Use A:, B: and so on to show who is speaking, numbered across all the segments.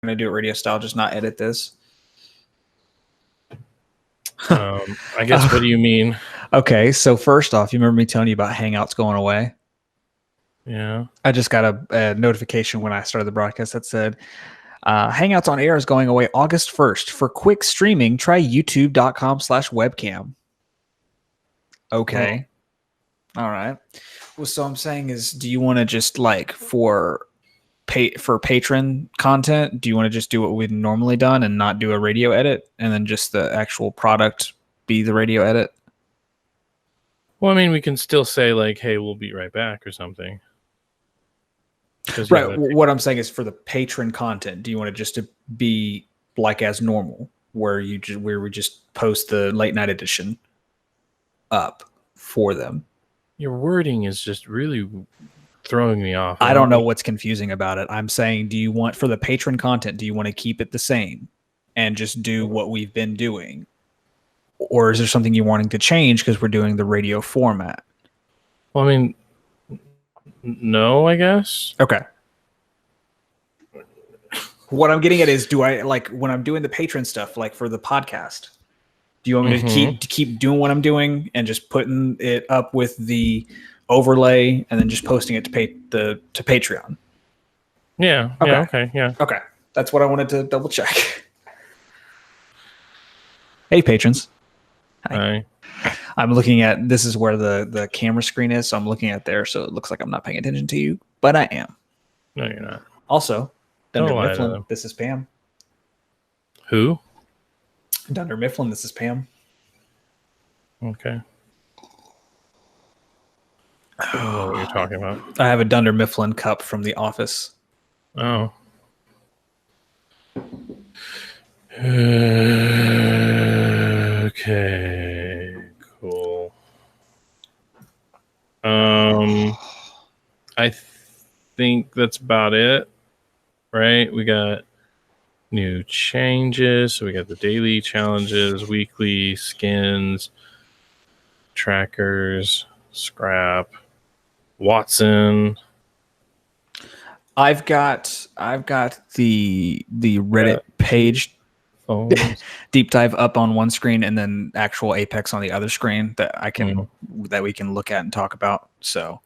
A: to do it radio style, just not edit this.
B: I guess, what do you mean?
A: Okay, so first off, you remember me telling you about Hangouts going away?
B: Yeah.
A: I just got a notification when I started the broadcast that said, Hangouts on Air is going away August 1st. For quick streaming, try youtube.com/webcam. Okay. All right. Well, so I'm saying is, do you want to just like for patron content, do you want to just do what we've normally done and not do a radio edit, and then just the actual product be the radio edit?
B: Well, I mean, we can still say like, "Hey, we'll be right back" or something.
A: Right. What I'm saying is, for the patron content, do you want it just to be like as normal, where we just post the late night edition up for them?
B: Your wording is just really throwing me off.
A: I don't know what's confusing about it. I'm saying, do you want, for the patron content, do you want to keep it the same and just do what we've been doing? Or is there something you're wanting to change because we're doing the radio format?
B: Well, I mean, no, I guess.
A: Okay. What I'm getting at is, do I, like, when I'm doing the patron stuff, like for the podcast, do you want me to keep doing what I'm doing and just putting it up with the overlay and then just posting it to Patreon?
B: Yeah. Okay. Yeah, okay. Yeah.
A: Okay. That's what I wanted to double check. Hey, patrons.
B: Hi.
A: I'm looking at, this is where the camera screen is, so I'm looking at there, so it looks like I'm not paying attention to you, but I am.
B: No, you're not.
A: Also, Dunder Mifflin, this is Pam.
B: Who?
A: Dunder Mifflin, this is Pam.
B: Okay. I don't know what you're talking about.
A: I have a Dunder Mifflin cup from The Office.
B: Oh. Okay. Cool. I think that's about it, right? We got new changes. So we got the daily challenges, weekly skins, trackers, scrap, Wattson.
A: I've got the Reddit page deep dive up on one screen and then actual Apex on the other screen that that we can look at and talk about. So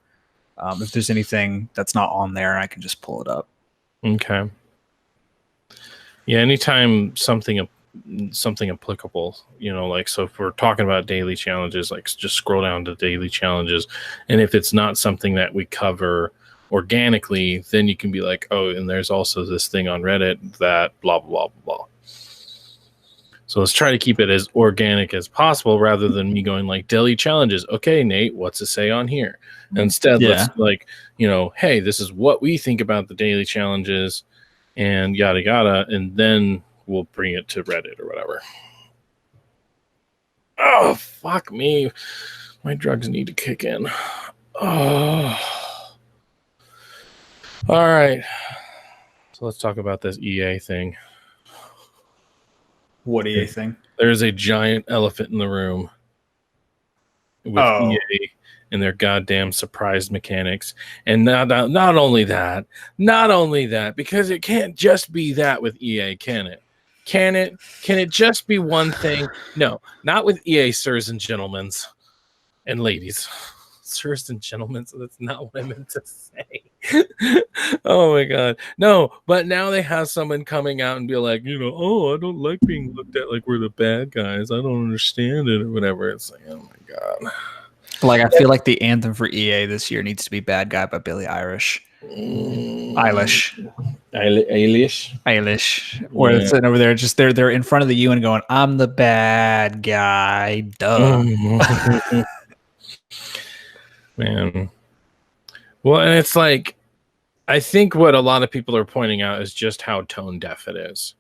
A: if there's anything that's not on there, I can just pull it up.
B: Okay. Yeah, anytime something applicable, like, so if we're talking about daily challenges, like, just scroll down to daily challenges, and if it's not something that we cover organically, then you can be like, oh, and there's also this thing on Reddit that blah blah blah blah. So let's try to keep it as organic as possible rather than me going like, daily challenges. Okay, Nate, what's it say on here? Instead, let's like, hey, this is what we think about the daily challenges and yada yada, and then we'll bring it to Reddit or whatever. Oh, fuck me. My drugs need to kick in. Oh. All right. So let's talk about this EA thing.
A: What EA thing?
B: There's a giant elephant in the room with EA and their goddamn surprise mechanics. And not only that, because it can't just be that with EA, can it? Can it just be one thing? No, not with EA, sirs and gentlemen and ladies. Sirs and gentlemen, so that's not what I meant to say. Oh my god. No, but now they have someone coming out and be like, I don't like being looked at like we're the bad guys. I don't understand it or whatever. It's like, oh my god.
A: Like, I feel like the anthem for EA this year needs to be Bad Guy by Billie Eilish. Where it's sitting over there, just they're in front of the U and going, I'm the bad guy. Duh.
B: Man. Well, and it's like, I think what a lot of people are pointing out is just how tone deaf it is.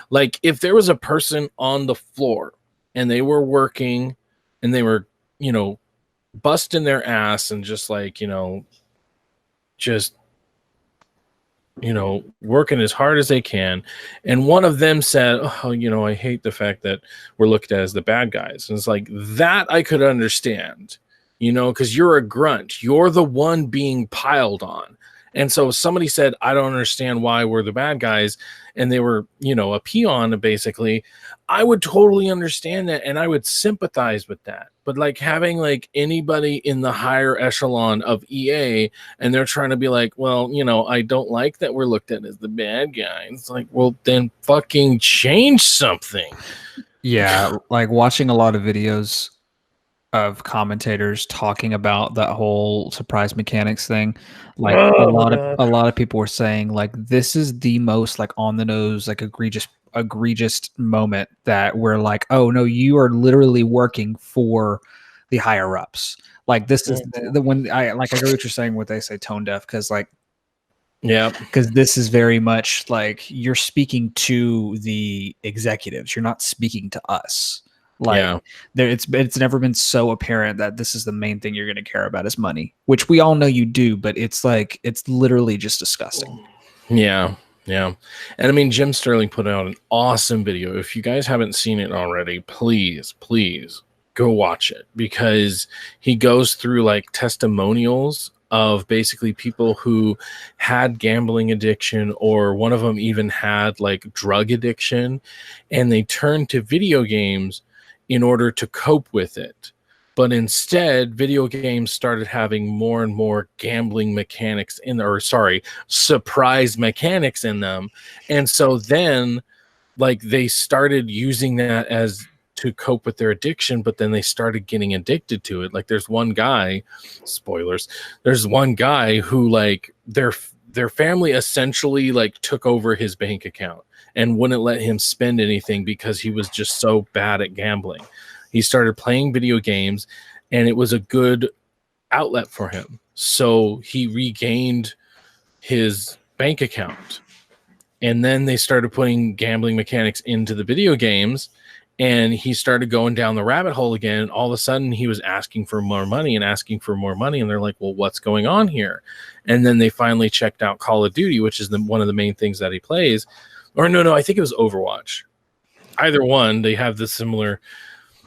B: Like, if there was a person on the floor and they were working and they were, busting their ass and just like, working as hard as they can, and one of them said, I hate the fact that we're looked at as the bad guys. And it's like, that I could understand. Because you're a grunt. You're the one being piled on. And so somebody said, I don't understand why we're the bad guys, and they were, a peon basically. I would totally understand that, and I would sympathize with that. But like having like anybody in the higher echelon of EA, and they're trying to be like, well, I don't like that we're looked at as the bad guy. It's like, well, then fucking change something.
A: Yeah, like watching a lot of videos of commentators talking about that whole surprise mechanics thing. Like a lot of people were saying like this is the most like on the nose, like egregious moment that we're like, oh no, you are literally working for the higher ups. Like this is the when I agree what you're saying, what they say tone deaf, because like because this is very much like you're speaking to the executives, you're not speaking to us. Like it's never been so apparent that this is the main thing you're going to care about is money, which we all know you do, but it's like it's literally just disgusting.
B: Yeah. And I mean, Jim Sterling put out an awesome video. If you guys haven't seen it already, please go watch it, because he goes through like testimonials of basically people who had gambling addiction, or one of them even had like drug addiction, and they turned to video games in order to cope with it. But instead, video games started having more and more gambling mechanics surprise mechanics in them. And so then like they started using that as to cope with their addiction, but then they started getting addicted to it. Like there's one guy, spoilers, there's one guy who like their family essentially like took over his bank account and wouldn't let him spend anything because he was just so bad at gambling. He started playing video games, and it was a good outlet for him. So he regained his bank account. And then they started putting gambling mechanics into the video games, and he started going down the rabbit hole again. All of a sudden, he was asking for more money, and they're like, well, what's going on here? And then they finally checked out Call of Duty, which is one of the main things that he plays. Or no, I think it was Overwatch. Either one, they have the similar,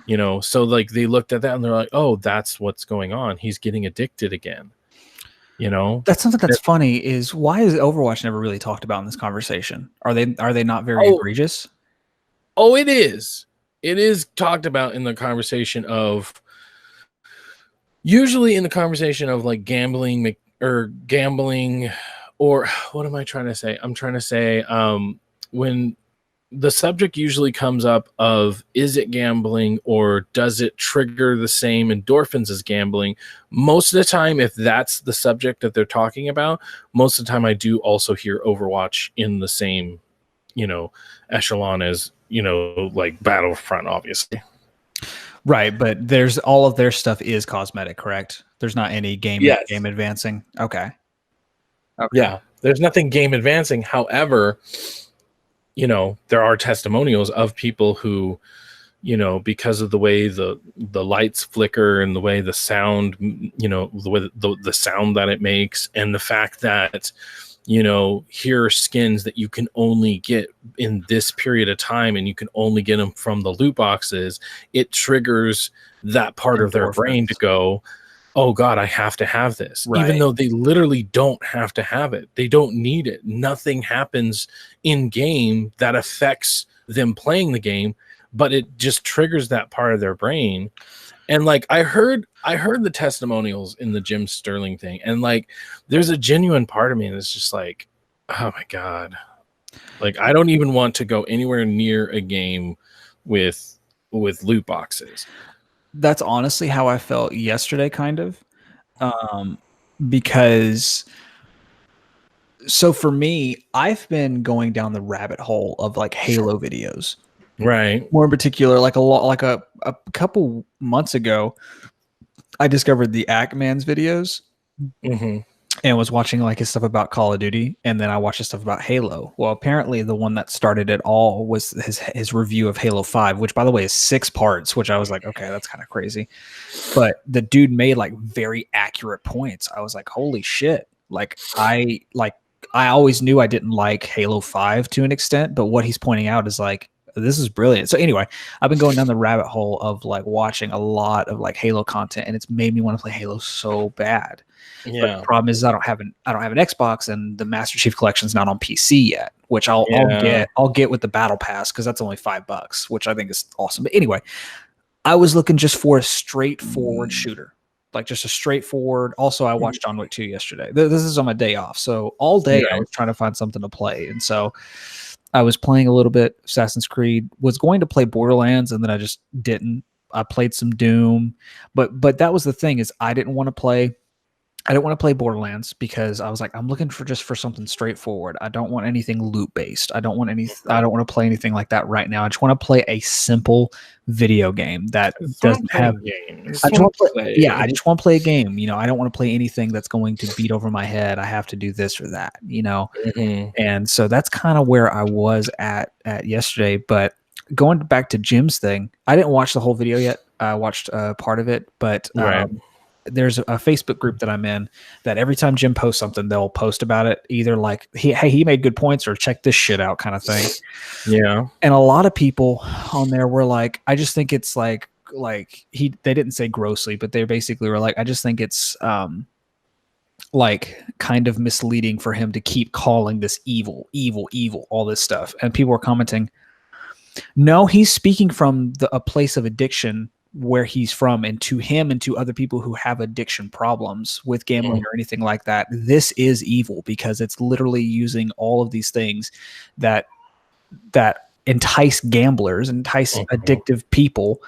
B: so like they looked at that and they're like, oh, that's what's going on. He's getting addicted again.
A: That's something that's funny is why is Overwatch never really talked about in this conversation? Are they not very egregious?
B: Oh, it is. It is talked about in the conversation of like gambling, or what am I trying to say? I'm trying to say when the subject usually comes up of, is it gambling or does it trigger the same endorphins as gambling? Most of the time, if that's the subject that they're talking about, most of the time I do also hear Overwatch in the same, echelon as, like Battlefront, obviously.
A: Right, but there's all of their stuff is cosmetic, correct? There's not any game advancing. Okay.
B: Yeah, there's nothing game advancing. However, there are testimonials of people who, because of the way the lights flicker and the way the sound, the way the sound that it makes, and the fact that, here are skins that you can only get in this period of time, and you can only get them from the loot boxes. It triggers that part of their brain to go, oh God, I have to have this. Right. Even though they literally don't have to have it. They don't need it. Nothing happens in game that affects them playing the game, but it just triggers that part of their brain. And like I heard the testimonials in the Jim Sterling thing, and like there's a genuine part of me that's just like, oh my God. Like I don't even want to go anywhere near a game with loot boxes.
A: That's honestly how I felt yesterday, kind of. Because so for me, I've been going down the rabbit hole of like Halo videos.
B: Right.
A: More in particular, like a couple months ago, I discovered the Ackman's videos and was watching like his stuff about Call of Duty, and then I watched his stuff about Halo. Well, apparently the one that started it all was his review of Halo 5, which by the way is 6 parts, which I was like, okay, that's kind of crazy. But the dude made like very accurate points. I was like, holy shit. I always knew I didn't like Halo 5 to an extent, but what he's pointing out is like this is brilliant. So anyway, I've been going down the rabbit hole of like watching a lot of like Halo content, and it's made me want to play Halo so bad.
B: Yeah.
A: But the problem is I don't have an Xbox, and the Master Chief Collection's not on PC yet, which I'll get with the Battle Pass because that's only $5, which I think is awesome. But anyway, I was looking just for a straightforward shooter. Like just a straightforward. Also, I watched John Wick 2 yesterday. This is on my day off, so all day I was trying to find something to play, and so I was playing a little bit Assassin's Creed. Was going to play Borderlands, and then I just didn't. I played some Doom, but that was the thing is I didn't want to play Borderlands because I was like, I'm looking for something straightforward. I don't want anything loot based. I don't want to play anything like that right now. I just want to play a simple video game that doesn't have games. I just want to play a game. I don't want to play anything that's going to beat over my head. I have to do this or that, And so that's kind of where I was at yesterday. But going back to Jim's thing, I didn't watch the whole video yet. I watched part of it, but there's a Facebook group that I'm in that every time Jim posts something, they'll post about it, either like, he made good points or check this shit out kind of thing.
B: Yeah.
A: And a lot of people on there were like, I just think it's they didn't say grossly, but they basically were like, I just think it's like kind of misleading for him to keep calling this evil, all this stuff. And people were commenting, no, he's speaking from a place of addiction where he's from, and to him and to other people who have addiction problems with gambling or anything like that, this is evil because it's literally using all of these things that entice gamblers, entice addictive people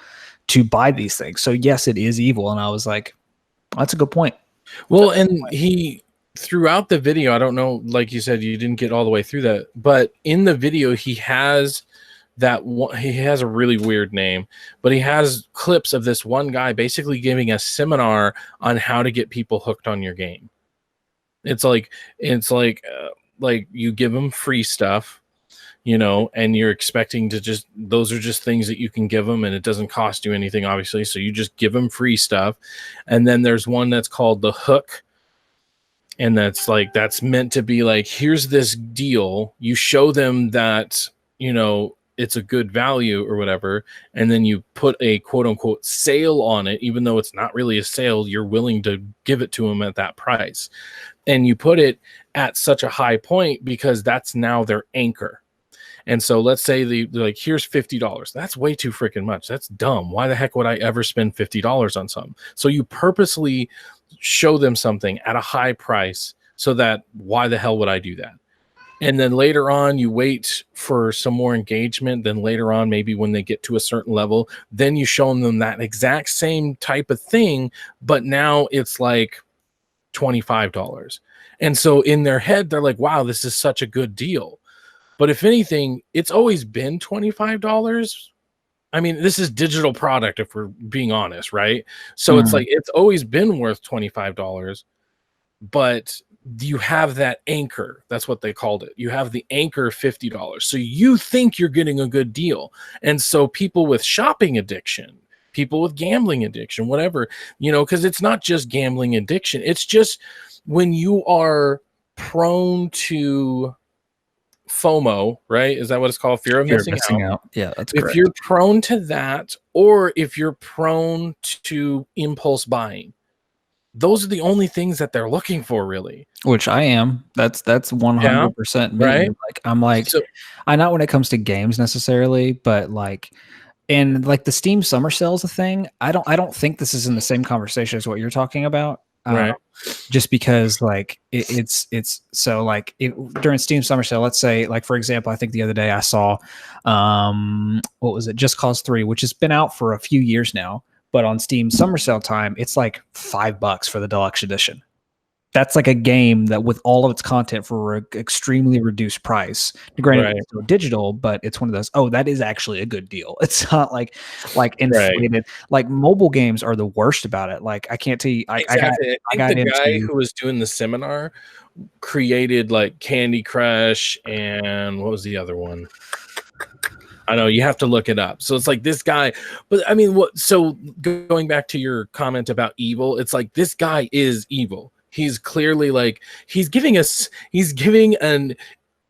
A: to buy these things. So yes, it is evil. And I was like, that's a good point.
B: Well, and he throughout the video, I don't know, like you said, you didn't get all the way through that, but in the video, he has a really weird name, but he has clips of this one guy basically giving a seminar on how to get people hooked on your game. It's like you give them free stuff, and you're expecting to those are just things that you can give them, and it doesn't cost you anything, obviously. So you just give them free stuff. And then there's one that's called the hook. And that's meant to be like, here's this deal. You show them that, it's a good value or whatever, and then you put a quote unquote sale on it, even though it's not really a sale. You're willing to give it to them at that price, and you put it at such a high point because that's now their anchor. And so let's say they're like, here's $50. That's way too freaking much. That's dumb. Why the heck would I ever spend $50 on something? So you purposely show them something at a high price so that why the hell would I do that? And then later on, you wait for some more engagement. Then later on, maybe when they get to a certain level, then you show them that exact same type of thing, but now it's like $25. And so in their head, they're like, wow, this is such a good deal. But if anything, it's always been $25. I mean, this is digital product, if we're being honest, right? So it's like, it's always been worth $25, but you have that anchor. That's what they called it. You have the anchor $50. So you think you're getting a good deal. And so people with shopping addiction, people with gambling addiction, whatever, because it's not just gambling addiction. It's just when you are prone to FOMO, right? Is that what it's called? Fear of missing out.
A: Yeah, that's correct.
B: If you're prone to that, or if you're prone to impulse buying, those are the only things that they're looking for, really.
A: Which I am. That's 100% me.
B: Right?
A: I'm not when it comes to games necessarily, but and the Steam summer sales thing. I don't think this is in the same conversation as what you're talking about.
B: Right.
A: Just because it's so during Steam summer sale, let's say for example, I think the other day I saw what was it, Just Cause 3, which has been out for a few years now, but on Steam summer sale time, it's like $5 for the deluxe edition. That's like a game that with all of its content for an extremely reduced price. Granted, it's still digital, but it's one of those, that is actually a good deal. It's not like inflated.
B: Right.
A: Like mobile games are the worst about it. Like I can't tell you, I got
B: the guy who was doing the seminar created like Candy Crush and what was the other one? I know you have to look it up. So it's like this guy, but I mean, so going back to your comment about evil, it's like this guy is evil. He's clearly he's giving an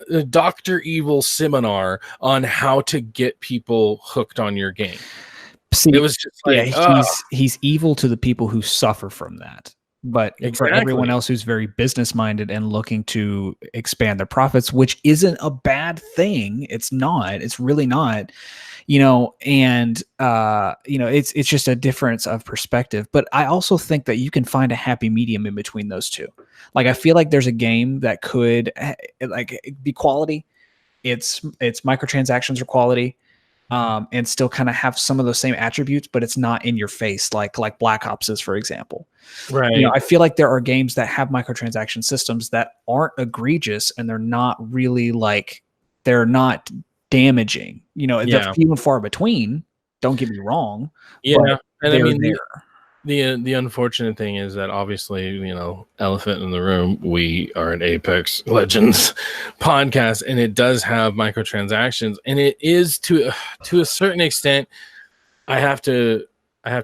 B: a Dr. Evil seminar on how to get people hooked on your game.
A: See,
B: it was just like,
A: he's evil to the people who suffer from that. But for everyone else who's very business minded and looking to expand their profits, which isn't a bad thing, it's not. It's really not. And it's just a difference of perspective. But I also think that you can find a happy medium in between those two. Like, I feel like there's a game that could be quality. It's microtransactions are quality. And still kind of have some of those same attributes, but it's not in your face like Black Ops is, for example.
B: Right.
A: I feel like there are games that have microtransaction systems that aren't egregious, and they're not really they're not damaging. They're few and far between. Don't get me wrong.
B: Yeah, and I mean,
A: there.
B: The unfortunate thing is that obviously, elephant in the room, we are an Apex Legends podcast, and it does have microtransactions, and it is to a certain extent. I have to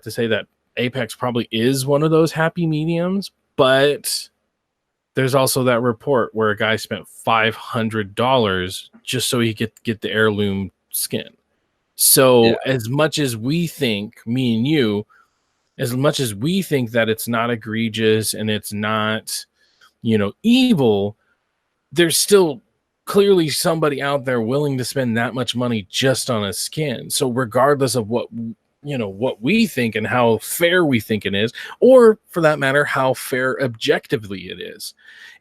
B: say that Apex probably is one of those happy mediums, but there's also that report where a guy spent $500 just so he could get the heirloom skin. So as much as we think, me and you, as much as we think that it's not egregious and it's not, evil, there's still clearly somebody out there willing to spend that much money just on a skin. So regardless of what we think and how fair we think it is, or for that matter, how fair objectively it is,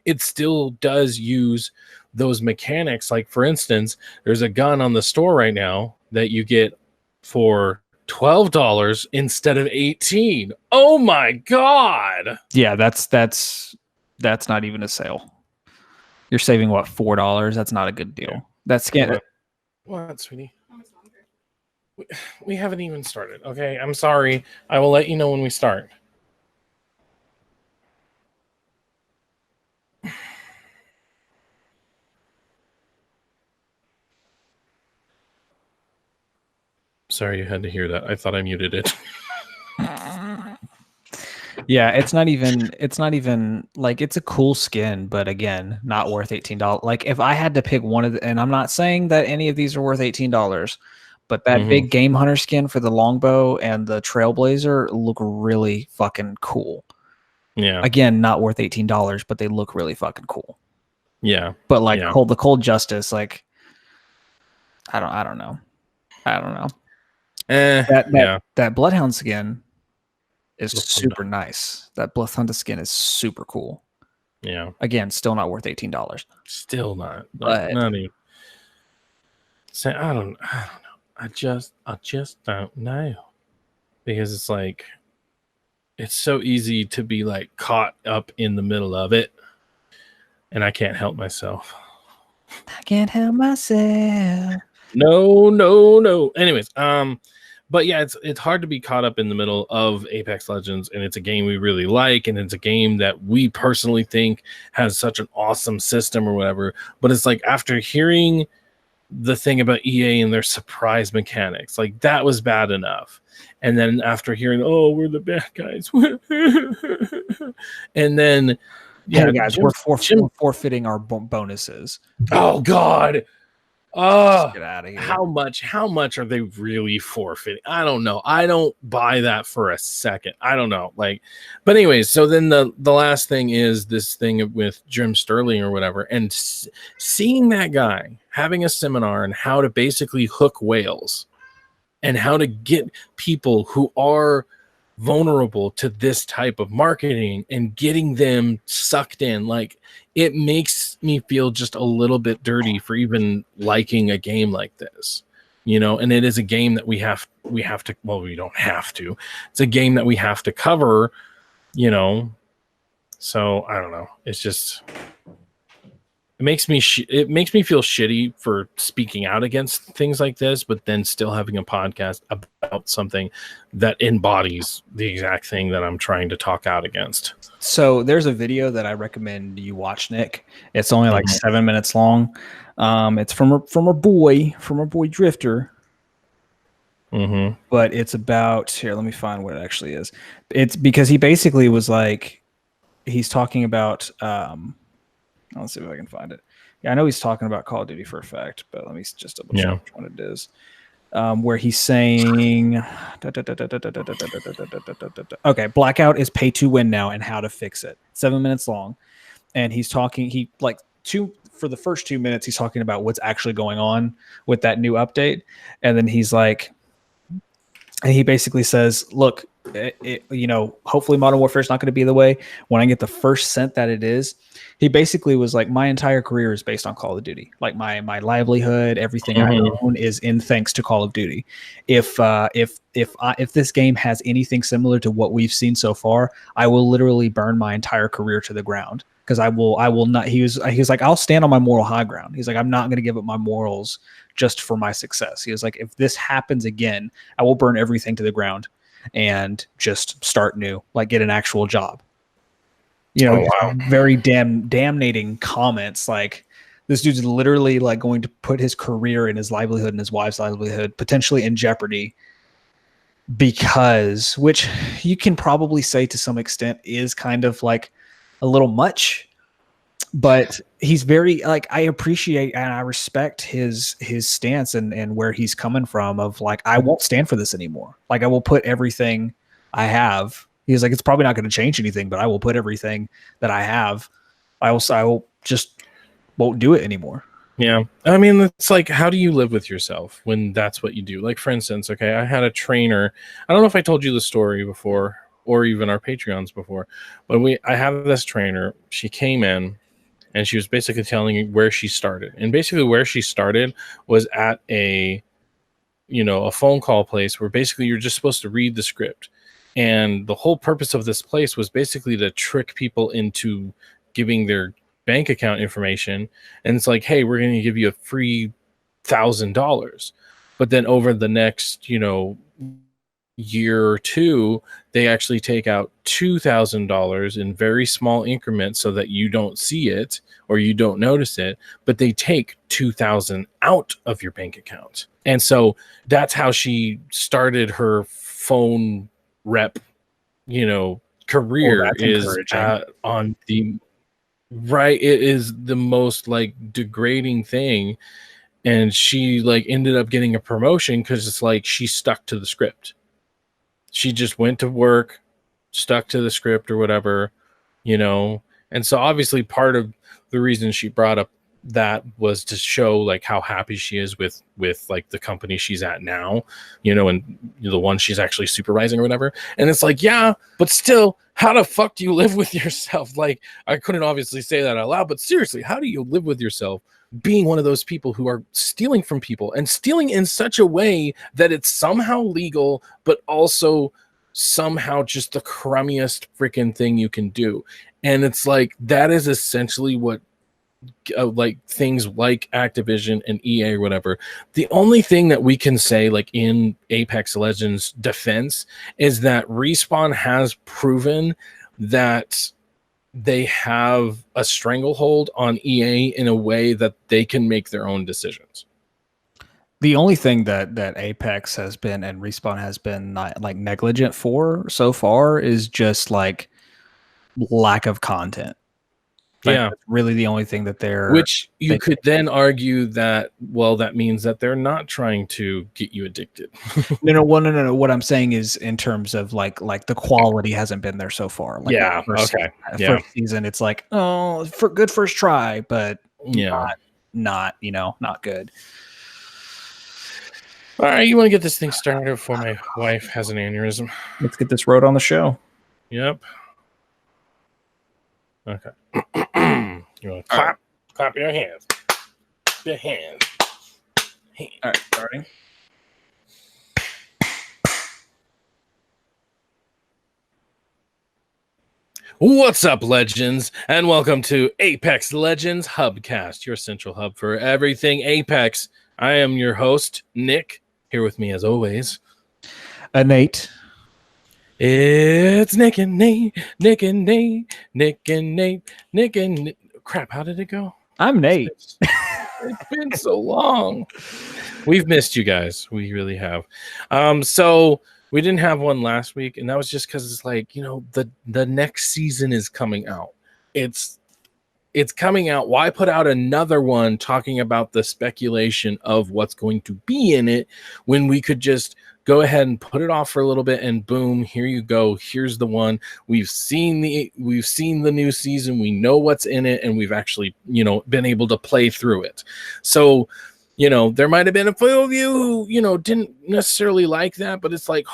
B: it still does use those mechanics. Like, for instance, there's a gun on the store right now that you get for $12 instead of $18. Oh my god.
A: Yeah, that's not even a sale. You're saving what, $4? That's not a good deal. Yeah. That's skin.
B: What, sweetie? We haven't even started. Okay, I'm sorry. I will let you know when we start. Sorry you had to hear that. I thought I muted it.
A: Yeah, it's not even like, it's a cool skin, but again, not worth $18. Like, if I had to pick one of the, and I'm not saying that any of these are worth $18, but that big game hunter skin for the longbow and the trailblazer look really fucking cool.
B: Yeah.
A: Again, not worth $18, but they look really fucking cool.
B: Yeah.
A: But the Cold Justice, like, I don't know. That Bloodhound skin is super nice. That Bloodhound skin is super cool.
B: Yeah.
A: Again, still not worth $18.
B: Still not. But not even. So I don't know. I just don't know, because it's like, it's so easy to be like caught up in the middle of it, and I can't help myself. No. Anyways, but yeah, it's hard to be caught up in the middle of Apex Legends, and it's a game we really like, and it's a game that we personally think has such an awesome system or whatever. But it's like, after hearing the thing about EA and their surprise mechanics, like, that was bad enough. And then after hearing, oh, we're the bad guys, and then
A: hey guys, we're forfeiting our bonuses.
B: Oh god.
A: Get out of here.
B: How much are they really forfeiting? I don't know. I don't buy that for a second. I don't know. Like, but anyways, so then the last thing is this thing with Jim Sterling or whatever, and seeing that guy having a seminar on how to basically hook whales and how to get people who are vulnerable to this type of marketing and getting them sucked in. Like, it makes me feel just a little bit dirty for even liking a game like this, and it is a game that we have to, well, we don't have to, it's a game that we have to cover, so I don't know. It's just, it makes me feel shitty for speaking out against things like this, but then still having a podcast about something that embodies the exact thing that I'm trying to talk out against.
A: So there's a video that I recommend you watch, Nick. It's only like 7 minutes long. It's from our boy Drifter. But it's about, here, let me find what it actually is. It's because he basically was like, he's talking about, let's see if I can find it. Yeah, I know he's talking about Call of Duty for a fact, but let me just double check which one it is. Where he's saying, okay, Blackout is pay to win now and how to fix it. 7 minutes long. And he's talking, for the first 2 minutes, he's talking about what's actually going on with that new update. And then he's like, and he basically says, look, hopefully Modern Warfare is not going to be the way. When I get the first cent that it is, he basically was like, my entire career is based on Call of Duty. Like my livelihood, everything I own is in thanks to Call of Duty. If this game has anything similar to what we've seen so far, I will literally burn my entire career to the ground. Because I will not. He was like, I'll stand on my moral high ground. He's like, I'm not going to give up my morals just for my success. He was like, if this happens again, I will burn everything to the ground and just start new, like get an actual job. Very damnating comments. Like, this dude's literally like going to put his career and his livelihood and his wife's livelihood potentially in jeopardy, because, which you can probably say to some extent is kind of like a little much, but he's very, like, I appreciate and I respect his stance and where he's coming from of like, I won't stand for this anymore. Like, I will put everything I have. He's like, it's probably not going to change anything, but I will put everything that I have. I will just won't do it anymore.
B: Yeah. I mean, it's like, how do you live with yourself when that's what you do? Like, for instance, okay, I had a trainer. I don't know if I told you the story before or even our Patreons before, but I had this trainer. She came in and she was basically telling me where she started. And basically where she started was at a phone call place where basically you're just supposed to read the script. And the whole purpose of this place was basically to trick people into giving their bank account information. And it's like, hey, we're going to give you a free $1,000. But then over the next, year or two, they actually take out $2,000 in very small increments so that you don't see it or you don't notice it, but they take $2,000 out of your bank account. And so that's how she started her phone rep, career, is on the right. It is the most like degrading thing. And she like ended up getting a promotion because it's like she stuck to the script. She just went to work, stuck to the script or whatever, And so obviously part of the reason she brought up that was to show like how happy she is with like the company she's at now, and the one she's actually supervising or whatever. And it's like, yeah, but still, how the fuck do you live with yourself? Like, I couldn't obviously say that out loud, but seriously, how do you live with yourself being one of those people who are stealing from people and stealing in such a way that it's somehow legal, but also somehow just the crummiest freaking thing you can do? And it's like, that is essentially what like things like Activision and EA or whatever. The only thing that we can say, like in Apex Legends defense, is that Respawn has proven that they have a stranglehold on EA in a way that they can make their own decisions.
A: The only thing that Apex has been and Respawn has been not like negligent for so far is just like lack of content. Like,
B: yeah,
A: that's really the only thing that
B: which you could then argue that, well, that means that they're not trying to get you addicted.
A: No. What I'm saying is in terms of like the quality hasn't been there so far. Like, first season, it's like, oh, for good first try, but not good.
B: All right, you want to get this thing started before my wife has an aneurysm?
A: Let's get this road on the show.
B: Yep. Okay. You want to clap your hands. Your hands.
A: All right, starting.
B: What's up, legends, and welcome to Apex Legends HUBcast, your central hub for everything Apex. I am your host, Nick. Here with me, as always,
A: Nate.
B: It's Nick and Nate, Nick and Nate, Nick and Nate, Nick and Nate. Crap, how did it go?
A: I'm Nate.
B: It's been so long. We've missed you guys. We really have. So we didn't have one last week, and that was just because it's like, the next season is coming out. It's It's coming out. Why put out another one talking about the speculation of what's going to be in it when we could just go ahead and put it off for a little bit and boom, here you go. Here's the one. We've seen the new season. We know what's in it, and we've actually, been able to play through it. So, there might have been a few of you who, didn't necessarily like that, but it's like,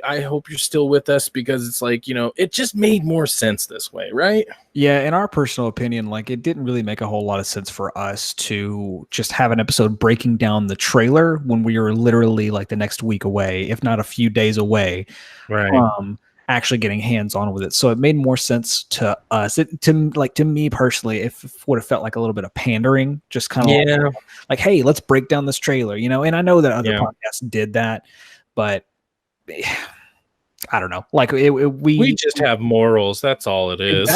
B: I hope you're still with us, because it's like, it just made more sense this way, right?
A: Yeah, in our personal opinion, like, it didn't really make a whole lot of sense for us to just have an episode breaking down the trailer when we were literally like the next week away, if not a few days away,
B: right,
A: from actually getting hands on with it. So it made more sense to us. To me personally, it would have felt like a little bit of pandering, just kind of like, hey, let's break down this trailer, and I know that other podcasts did that, but I don't know. Like we
B: just have morals. That's all it is.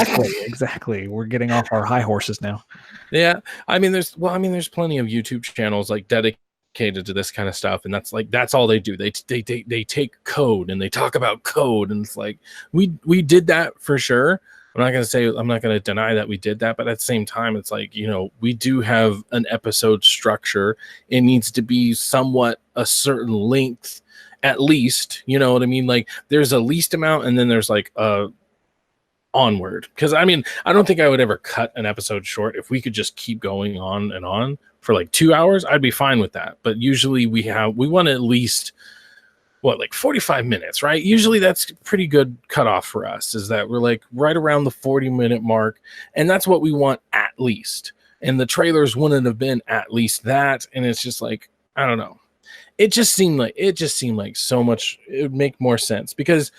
A: Exactly. We're getting off our high horses now.
B: Yeah. There's plenty of YouTube channels like dedicated to this kind of stuff, and that's all they do. They take code and they talk about code, and it's like we did that for sure. I'm not going to deny that we did that, but at the same time, it's like, we do have an episode structure. It needs to be somewhat a certain length, at least, you know what I mean? Like, there's a least amount, and then there's like a onward. Because I don't think I would ever cut an episode short. If we could just keep going on and on for like 2 hours, I'd be fine with that. But usually we want at least like 45 minutes, right? Usually that's pretty good cutoff for us, is that we're like right around the 40-minute mark, and that's what we want at least. And the trailers wouldn't have been at least that, and it's just like, I don't know. It just seemed like so much. It would make more sense, because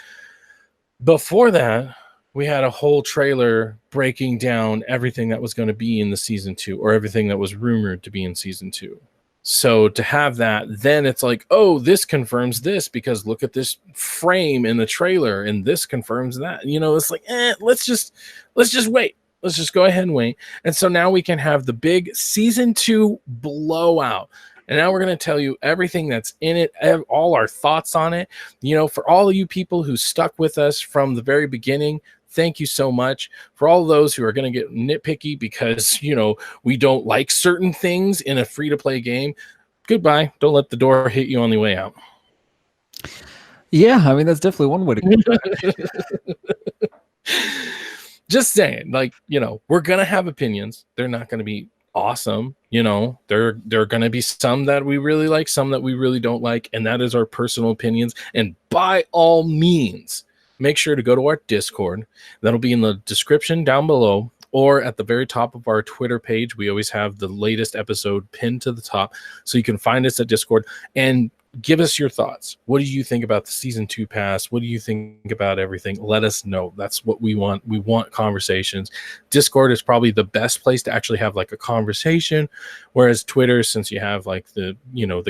B: before that we had a whole trailer breaking down everything that was going to be in the season 2, or everything that was rumored to be in season 2. So to have that, then it's like, oh, this confirms this because look at this frame in the trailer, and this confirms that. It's like, let's just wait. Let's just go ahead and wait. And so now we can have the big season 2 blowout. And now we're going to tell you everything that's in it, all our thoughts on it. For all of you people who stuck with us from the very beginning, thank you so much. For all those who are going to get nitpicky because, we don't like certain things in a free-to-play game, goodbye. Don't let the door hit you on the way out.
A: Yeah, that's definitely one way to go.
B: Just saying, like, we're going to have opinions. They're not going to be awesome. There are going to be some that we really like, some that we really don't like, and that is our personal opinions. And by all means, make sure to go to our Discord. That'll be in the description down below, or at the very top of our Twitter page. We always have the latest episode pinned to the top, so you can find us at Discord and give us your thoughts. What do you think about the season 2 pass? What do you think about everything? Let us know. That's what we want. We want conversations. Discord is probably the best place to actually have like a conversation, whereas Twitter, since you have like the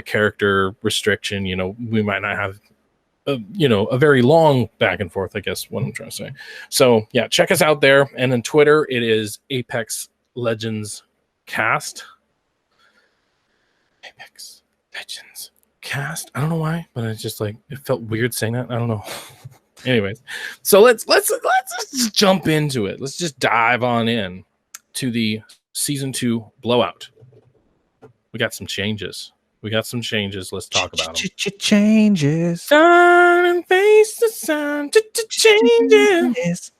B: character restriction, we might not have a very long back and forth, I guess what I'm trying to say. So yeah, check us out there. And on Twitter, it is Apex Legends Cast. Apex Legends Cast. I don't know why, but it's just like, it felt weird saying that. I don't know. Anyways, so let's just jump into it. Let's just dive on in to the season 2 blowout. We got some changes. Let's talk about them.
A: Changes.
B: Turn and face the sun. Changes.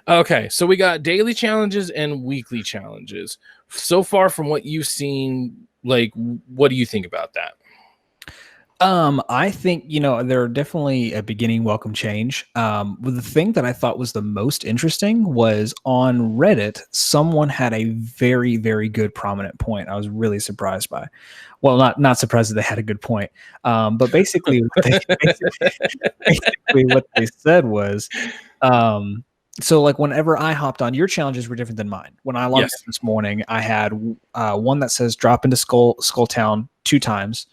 B: Okay, so we got daily challenges and weekly challenges. So far from what you've seen, like, what do you think about that?
A: I think, they're definitely a beginning welcome change. The thing that I thought was the most interesting was on Reddit, someone had a very, very good prominent point. I was really surprised by. Well, not surprised that they had a good point. But basically what they said was, so like whenever I hopped on, your challenges were different than mine. When I logged in this morning, I had one that says drop into Skulltown 2 times.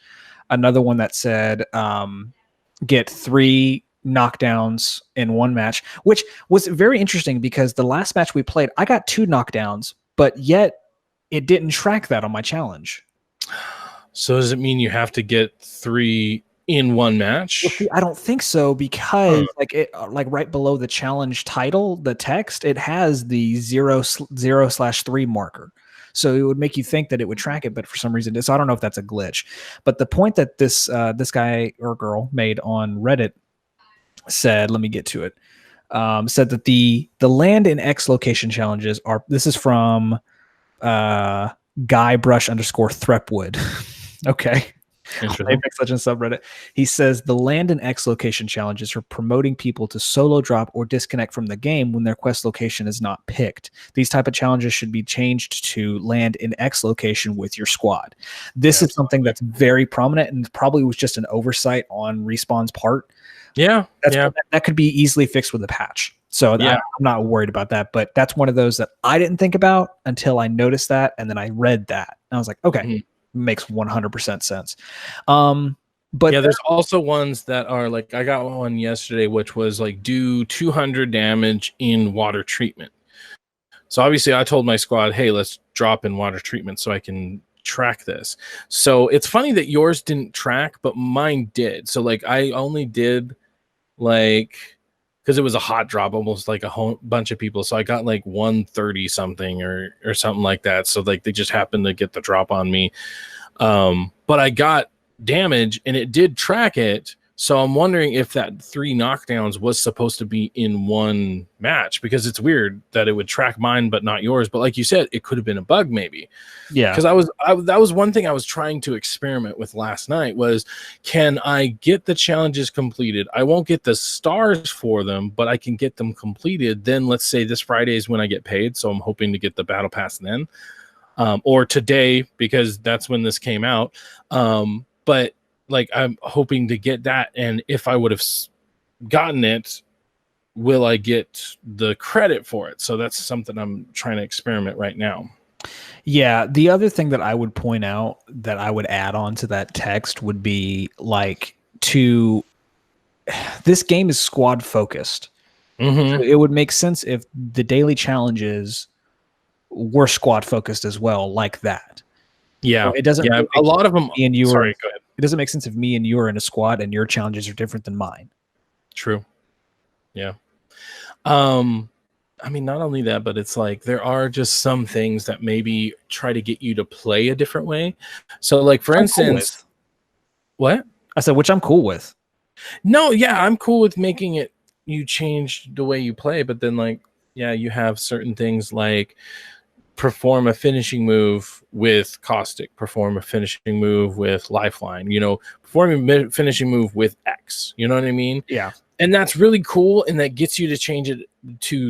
A: Another one that said get 3 knockdowns in 1 match, which was very interesting because the last match we played, I got 2 knockdowns, but yet it didn't track that on my challenge.
B: So does it mean you have to get 3 in one match?
A: Well, see, I don't think so, because like right below the challenge title, the text, it has the 0/3 marker. So it would make you think that it would track it, but for some reason, so I don't know if that's a glitch. But the point that this guy or girl made on Reddit said, let me get to it. Said that the land in X location challenges are. This is from Guybrush_Threpwood. Okay. Apex Legends subreddit. He says the land and X location challenges are promoting people to solo drop or disconnect from the game when their quest location is not picked. These type of challenges should be changed to land in X location with your squad. This is something that's very prominent and probably was just an oversight on Respawn's part. That could be easily fixed with a patch. So I'm not worried about that, but that's one of those that I didn't think about until I noticed that, and then I read that, and I was like, okay, makes 100% sense. But
B: there's also ones that are like, I got one yesterday, which was like do 200 damage in water treatment. So obviously I told my squad, hey, let's drop in water treatment so I can track this. So it's funny that yours didn't track, but mine did. So like I only did like, because it was a hot drop, almost like a whole bunch of people. So I got like 130 something or something like that. So like they just happened to get the drop on me. But I got damage and it did track it. So I'm wondering if that 3 knockdowns was supposed to be in one match, because it's weird that it would track mine but not yours. But like you said, it could have been a bug maybe.
A: Yeah.
B: Because that was one thing I was trying to experiment with last night was, can I get the challenges completed? I won't get the stars for them, but I can get them completed. Then let's say this Friday is when I get paid. So I'm hoping to get the battle pass then. Or today, because that's when this came out. But like, I'm hoping to get that. And if I would have gotten it, will I get the credit for it? So that's something I'm trying to experiment right now.
A: Yeah. The other thing that I would point out that I would add on to that text would be like, this game is squad focused. So it would make sense if the daily challenges were squad focused as well, like that.
B: Yeah.
A: So it doesn't.
B: Yeah, a lot of them.
A: Me and you
B: sorry, go ahead.
A: It doesn't make sense if me and you are in a squad and your challenges are different than mine.
B: True. Yeah. I mean, not only that, but it's like there are just some things that maybe try to get you to play a different way. So, like, for instance, what?
A: I said, which I'm cool with.
B: No, yeah, I'm cool with making it you change the way you play, but then, like, yeah, you have certain things like perform a finishing move with caustic, perform a finishing move with lifeline, perform a finishing move with X, you know what I mean?
A: Yeah.
B: And that's really cool, and that gets you to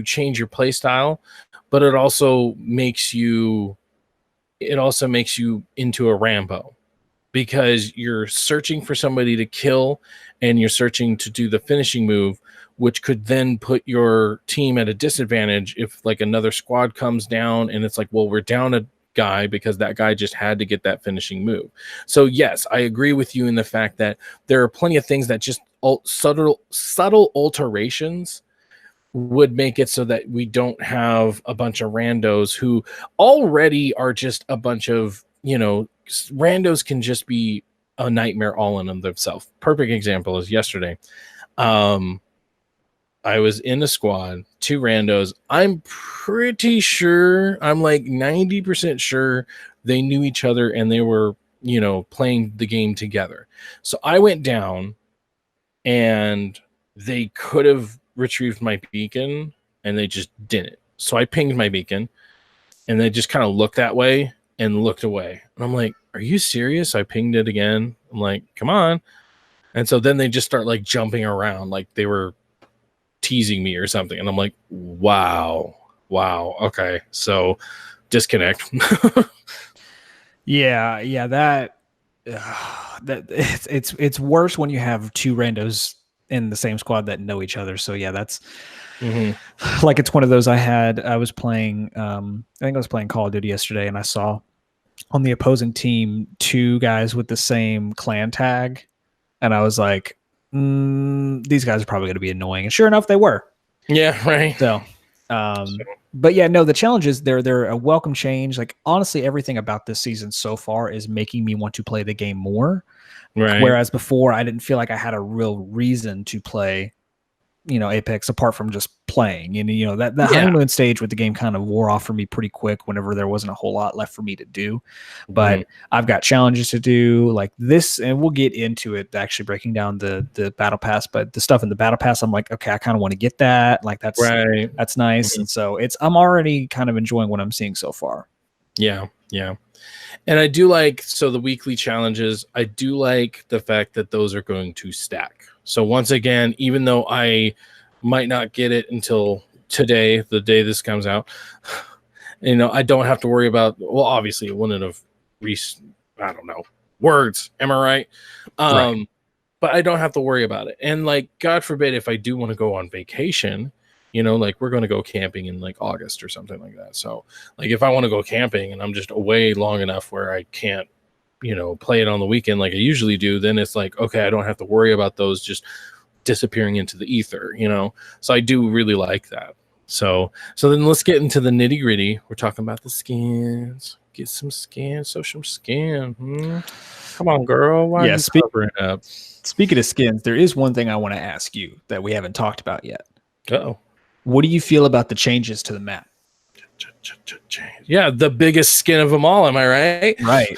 B: change your play style, but it also makes you into a Rambo, because you're searching for somebody to kill and you're searching to do the finishing move, which could then put your team at a disadvantage if like another squad comes down and it's like, well, we're down a guy because that guy just had to get that finishing move. So yes, I agree with you in the fact that there are plenty of things that just subtle alterations would make it so that we don't have a bunch of randos who already are just a bunch of, randos can just be a nightmare all in themselves. Perfect example is yesterday. I was in a squad, 2 randos. I'm pretty sure, I'm like 90% sure they knew each other and they were, playing the game together. So I went down and they could have retrieved my beacon and they just didn't. So I pinged my beacon and they just kind of looked that way and looked away. And I'm like, are you serious? I pinged it again. I'm like, come on. And so then they just start like jumping around like they were teasing me or something, and I'm like, wow, okay, so disconnect.
A: yeah, that it's worse when you have 2 randos in the same squad that know each other. So yeah, that's like, it's one of those. I was playing I think I was playing Call of Duty yesterday, and I saw on the opposing team 2 guys with the same clan tag, and I was like, these guys are probably going to be annoying. And sure enough, they were.
B: Yeah, right.
A: So, but yeah, no, the challenges they're a welcome change. Like honestly, everything about this season so far is making me want to play the game more.
B: Right.
A: Whereas before, I didn't feel like I had a real reason to play, Apex apart from just playing. And that honeymoon stage with the game kind of wore off for me pretty quick whenever there wasn't a whole lot left for me to do. But I've got challenges to do like this, and we'll get into it actually breaking down the battle pass. But the stuff in the battle pass, I'm like, okay, I kind of want to get that. Like that's nice. And so I'm already kind of enjoying what I'm seeing so far.
B: Yeah. And I do like, so the weekly challenges, I do like the fact that those are going to stack. So once again, even though I might not get it until today, the day this comes out, I don't have to worry about, well, obviously it wouldn't have I don't know, words. Am I right?
A: Right.
B: But I don't have to worry about it. And like, God forbid, if I do want to go on vacation, like we're going to go camping in like August or something like that. So like if I want to go camping and I'm just away long enough where I can't, play it on the weekend like I usually do, then it's like, okay, I don't have to worry about those just disappearing into the ether, So I do really like that. So then let's get into the nitty gritty. We're talking about the skins. Get some skins, show some skin. Come on, girl. Why are you covering up?
A: Speaking of skins, there is one thing I want to ask you that we haven't talked about yet.
B: Uh-oh.
A: What do you feel about the changes to the map?
B: Yeah, the biggest skin of them all. Am I right?
A: Right.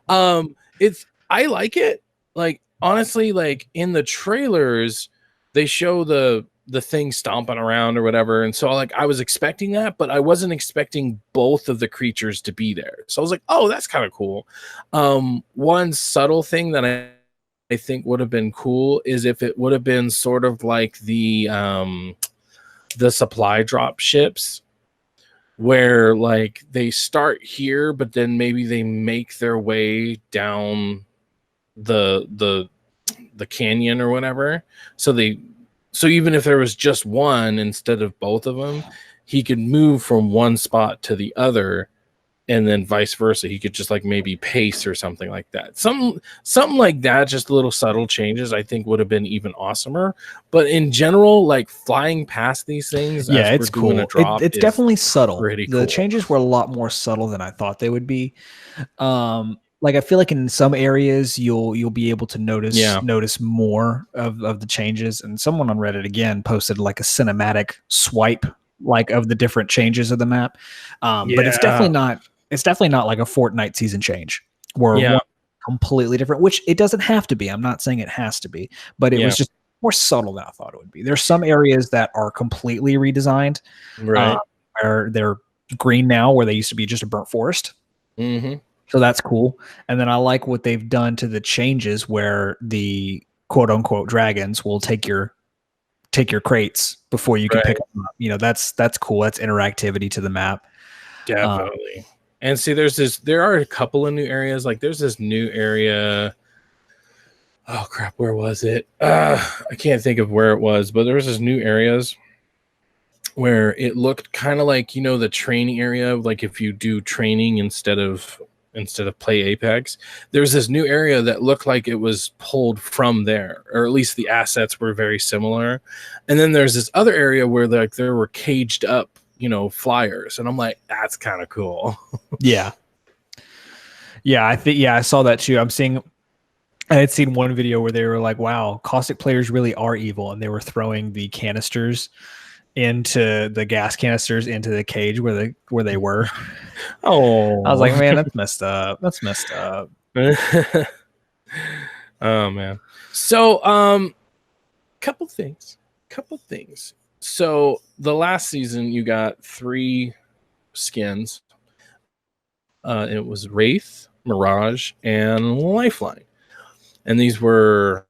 B: I like it. Like honestly, like in the trailers, they show the thing stomping around or whatever, and so like I was expecting that, but I wasn't expecting both of the creatures to be there. So I was like, oh, that's kind of cool. One subtle thing that I think would have been cool is if it would have been sort of like the supply drop ships, where like they start here, but then maybe they make their way down the canyon or whatever. So even if there was just one instead of both of them, he could move from one spot to the other, and then vice versa. He could just like maybe pace or something like that. Something like that, just little subtle changes I think would have been even awesomer. But in general, like flying past these things,
A: yeah, it's cool. It's definitely subtle.
B: The
A: cool. Changes were a lot more subtle than I thought they would be. Like I feel like in some areas you'll be able to notice more of the changes. And someone on Reddit again posted like a cinematic swipe like of the different changes of the map. But it's definitely not like a Fortnite season change where one completely different, which it doesn't have to be. I'm not saying it has to be, but it was just more subtle than I thought it would be. There's some areas that are completely redesigned,
B: right?
A: Where they're green now, where they used to be just a burnt forest. So that's cool. And then I like what they've done to the changes where the quote unquote dragons will take your crates before you can pick them up. That's cool. That's interactivity to the map.
B: Definitely. And see, there are a couple of new areas. Like there's this new area. Oh crap, where was it? I can't think of where it was, but there was this new areas where it looked kind of like, the training area. Like if you do training instead of play Apex, there's this new area that looked like it was pulled from there, or at least the assets were very similar. And then there's this other area where like there were caged up, flyers, and I'm like, that's kind of cool.
A: Yeah, I saw that too. I had seen one video where they were like, wow, caustic players really are evil, and they were throwing the canisters into the gas canisters into the cage where they were.
B: Oh,
A: I was like, man, that's messed up.
B: Oh man. So couple things. So the last season you got 3 skins. It was Wraith, Mirage, and Lifeline. And these were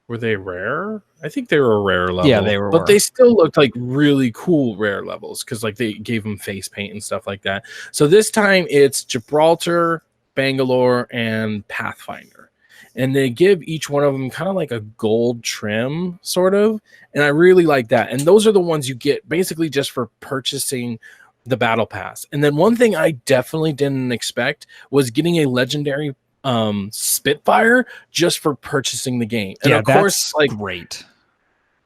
B: they rare? I think they were a rare level.
A: Yeah, they were.
B: But they still looked like really cool rare levels because like they gave them face paint and stuff like that. So this time it's Gibraltar, Bangalore, and Pathfinder. And they give each one of them kind of like a gold trim, sort of. And I really like that. And those are the ones you get basically just for purchasing the battle pass. And then one thing I definitely didn't expect was getting a legendary Spitfire just for purchasing the game. And
A: yeah,
B: of course,
A: like great.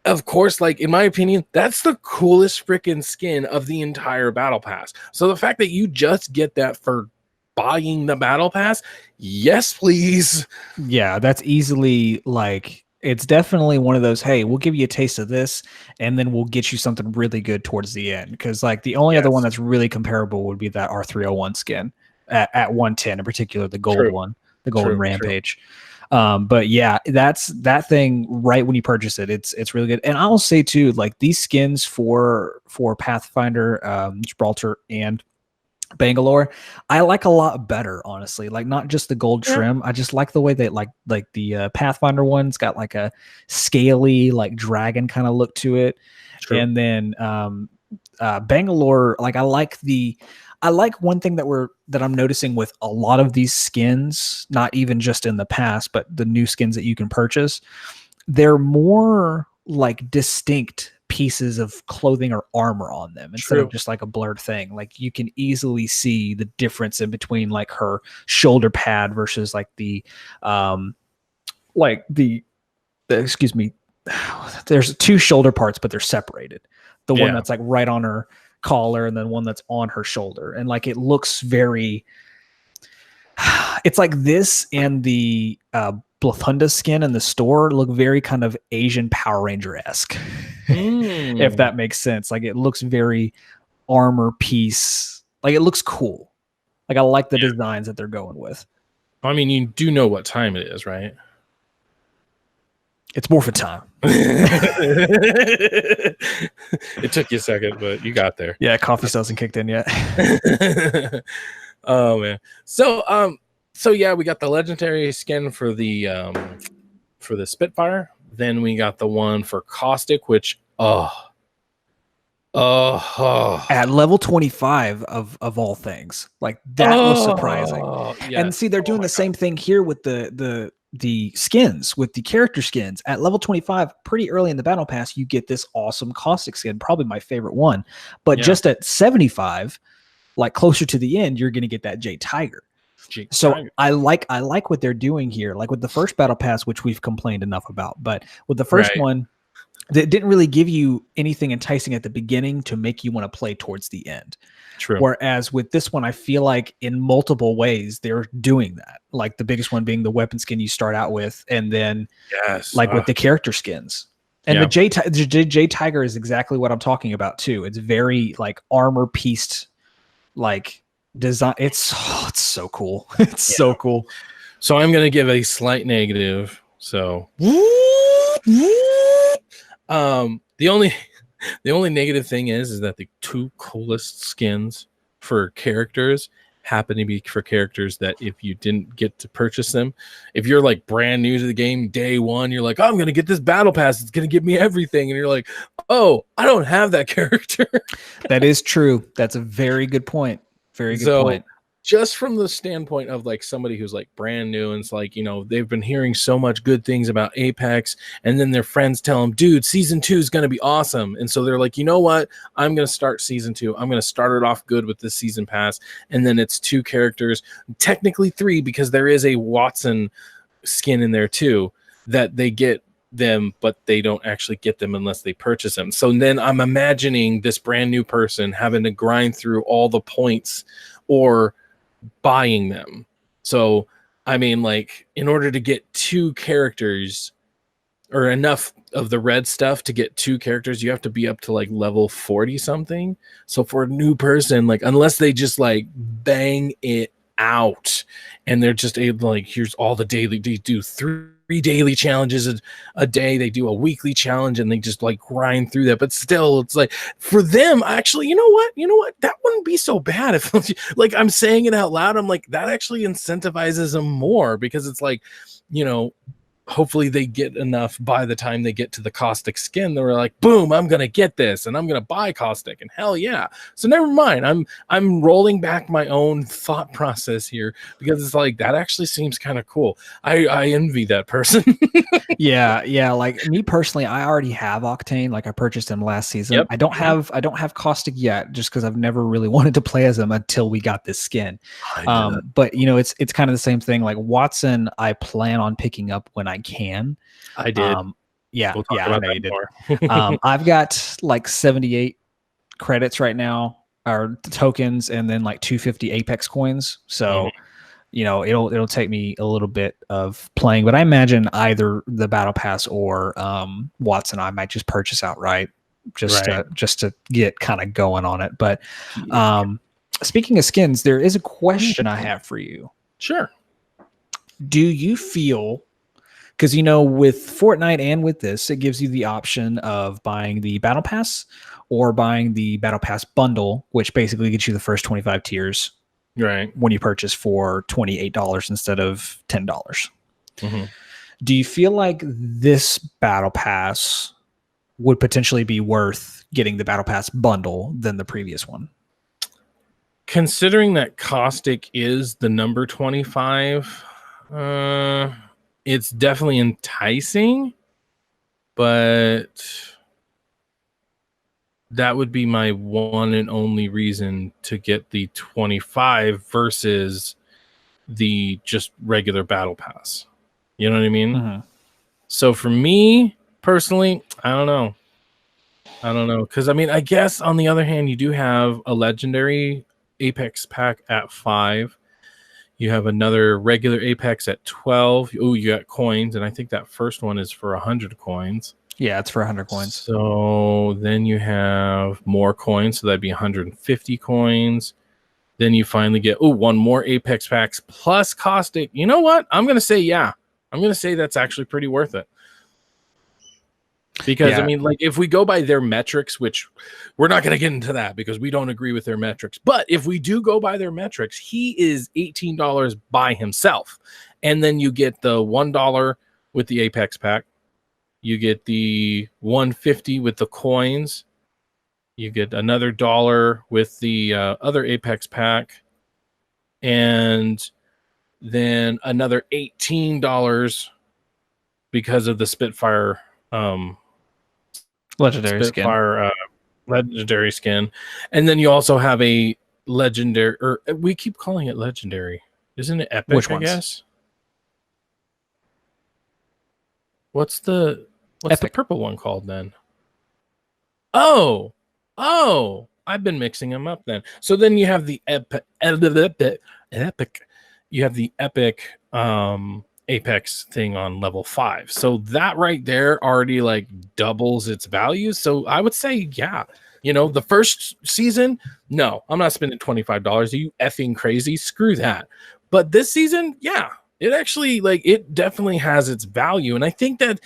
B: of course, like in my opinion, that's the coolest freaking skin of the entire battle pass. So the fact that you just get that for buying the battle pass, yes, please.
A: Yeah, that's easily like it's definitely one of those, hey, we'll give you a taste of this and then we'll get you something really good towards the end. Because like the only other one that's really comparable would be that R301 skin at 110, in particular, the gold one, the golden rampage. But yeah, that's that thing right when you purchase it. It's really good. And I'll say too, like these skins for Pathfinder, Gibraltar, and Bangalore, I like a lot better, honestly. Like not just the gold trim. I just like the way they like the Pathfinder one's got like a scaly, like dragon kind of look to it. And then Bangalore, like I like one thing that I'm noticing with a lot of these skins, not even just in the past, but the new skins that you can purchase, they're more like distinct pieces of clothing or armor on them instead of just like a blurred thing. Like you can easily see the difference in between like her shoulder pad versus like the excuse me, there's two shoulder parts, but they're separated. The one that's like right on her collar and then one that's on her shoulder. And like it looks very, it's like this and the Blafunda skin in the store look very kind of Asian Power Ranger-esque, if that makes sense. Like it looks very armor piece. Like it looks cool. Like I like the designs that they're going with.
B: I mean, you do know what time it is, right?
A: It's morphin' time.
B: It took you a second, but you got there.
A: Yeah, coffee still hasn't kicked in yet.
B: Oh man. So yeah, we got the legendary skin for the Spitfire. Then we got the one for Caustic, which at
A: level 25 of all things. Like that was surprising. Yes. And see, they're doing the same thing here with the skins, with the character skins. At level 25, pretty early in the battle pass, you get this awesome Caustic skin, probably my favorite one. But just at 75, like closer to the end, you're going to get that Jade Tiger. I like what they're doing here. Like with the first battle pass, which we've complained enough about, but with the first one, that didn't really give you anything enticing at the beginning to make you want to play towards the end.
B: True.
A: Whereas with this one, I feel like in multiple ways they're doing that. Like the biggest one being the weapon skin you start out with, and then like with the character skins. And the Jade Tiger is exactly what I'm talking about too. It's very like armor pieced, like design. It's so cool. It's so cool.
B: So I'm gonna give a slight negative. So the only negative thing is that the two coolest skins for characters happen to be for characters that if you didn't get to purchase them, if you're like brand new to the game day one, you're like, oh, I'm gonna get this battle pass, it's gonna give me everything, and you're like, oh, I don't have that character.
A: That is true. That's a very good point. Very good point.
B: Just from the standpoint of like somebody who's like brand new, and it's like, you know, they've been hearing so much good things about Apex, and then their friends tell them, dude, season 2 is going to be awesome. And so they're like, you know what? I'm going to start season 2. I'm going to start it off good with this season pass. And then it's 2 characters, technically 3, because there is a Wattson skin in there too, that they get them, but they don't actually get them unless they purchase them. So then I'm imagining this brand new person having to grind through all the points or buying them. So I mean, like, in order to get 2 characters or enough of the red stuff to get 2 characters, you have to be up to like level 40 something. So for a new person, like, unless they just like bang it out and they're just able, like, here's all the daily, they do 3 daily challenges a day, they do a weekly challenge, and they just like grind through that. But still, it's like, for them, actually, you know what, that wouldn't be so bad if, like, I'm saying it out loud, I'm like, that actually incentivizes them more, because it's like, you know, hopefully they get enough by the time they get to the Caustic skin. They're like, boom, I'm gonna get this and I'm gonna buy Caustic, and hell yeah. So never mind, I'm rolling back my own thought process here, because it's like, that actually seems kind of cool. I envy that person.
A: yeah, like me personally, I already have Octane. Like, I purchased him last season. I don't have Caustic yet, just because I've never really wanted to play as him until we got this skin. But you know, it's kind of the same thing. Like Wattson, I plan on picking up when I can.
B: I did.
A: Yeah,
B: We'll talk
A: I
B: about
A: know
B: that
A: you did.
B: more.
A: I've got like 78 credits right now, or tokens, and then like 250 Apex coins. So, it'll take me a little bit of playing, but I imagine either the Battle Pass or Wattson I might just purchase outright, just to get kind of going on it. But speaking of skins, there is a question I have for you.
B: Sure.
A: Do you feel, because with Fortnite and with this, it gives you the option of buying the Battle Pass or buying the Battle Pass bundle, which basically gets you the first 25 tiers when you purchase for $28 instead of $10.
B: Mm-hmm.
A: Do you feel like this Battle Pass would potentially be worth getting the Battle Pass bundle than the previous one?
B: Considering that Caustic is the number 25, it's definitely enticing, but that would be my one and only reason to get the 25 versus the just regular Battle Pass. You know what I mean?
A: Mm-hmm.
B: So for me personally, I don't know. Because I guess on the other hand, you do have a legendary Apex pack at 5. You have another regular Apex at 12. Oh, you got coins, and I think that first one is for 100 coins.
A: Yeah, it's for 100 coins.
B: So then you have more coins, so that'd be 150 coins. Then you finally get one more Apex packs plus Caustic. You know what? I'm gonna say that's actually pretty worth it. Because if we go by their metrics, which we're not going to get into that because we don't agree with their metrics, but if we do go by their metrics, he is $18 by himself. And then you get the $1 with the Apex pack. You get the $150 with the coins. You get another $1 with the other Apex pack. And then another $18 because of the Spitfire
A: legendary
B: skin. And then you also have a legendary, or we keep calling it legendary. Isn't it epic?
A: Which ones?
B: I guess. What's the purple one called then? Oh, I've been mixing them up then. So then you have the epic. You have the epic Apex thing on level 5. So that right there already like doubles its value. So I would say, the first season, no, I'm not spending $25. Are you effing crazy? Screw that. But this season, it actually it definitely has its value. And I think that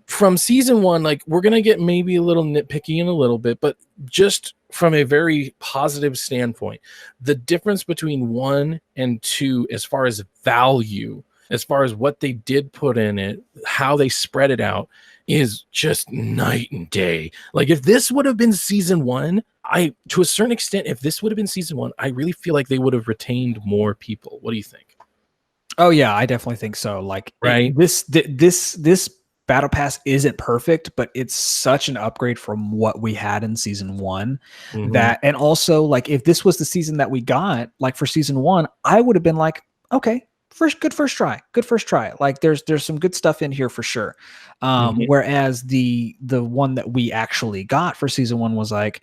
B: from season 1, we're going to get maybe a little nitpicky in a little bit, but just from a very positive standpoint, the difference between 1 and 2, as far as value, as far as what they did put in it, how they spread it out, is just night and day. If this would have been season 1, to a certain extent, if this would have been season 1, I really feel like they would have retained more people. What do you think?
A: Oh yeah, I definitely think so.
B: Right?
A: This Battle Pass isn't perfect, but it's such an upgrade from what we had in season 1 that, and also if this was the season that we got, for season 1, I would have been like, okay, good first try. There's some good stuff in here for sure. Whereas the one that we actually got for season 1 was like,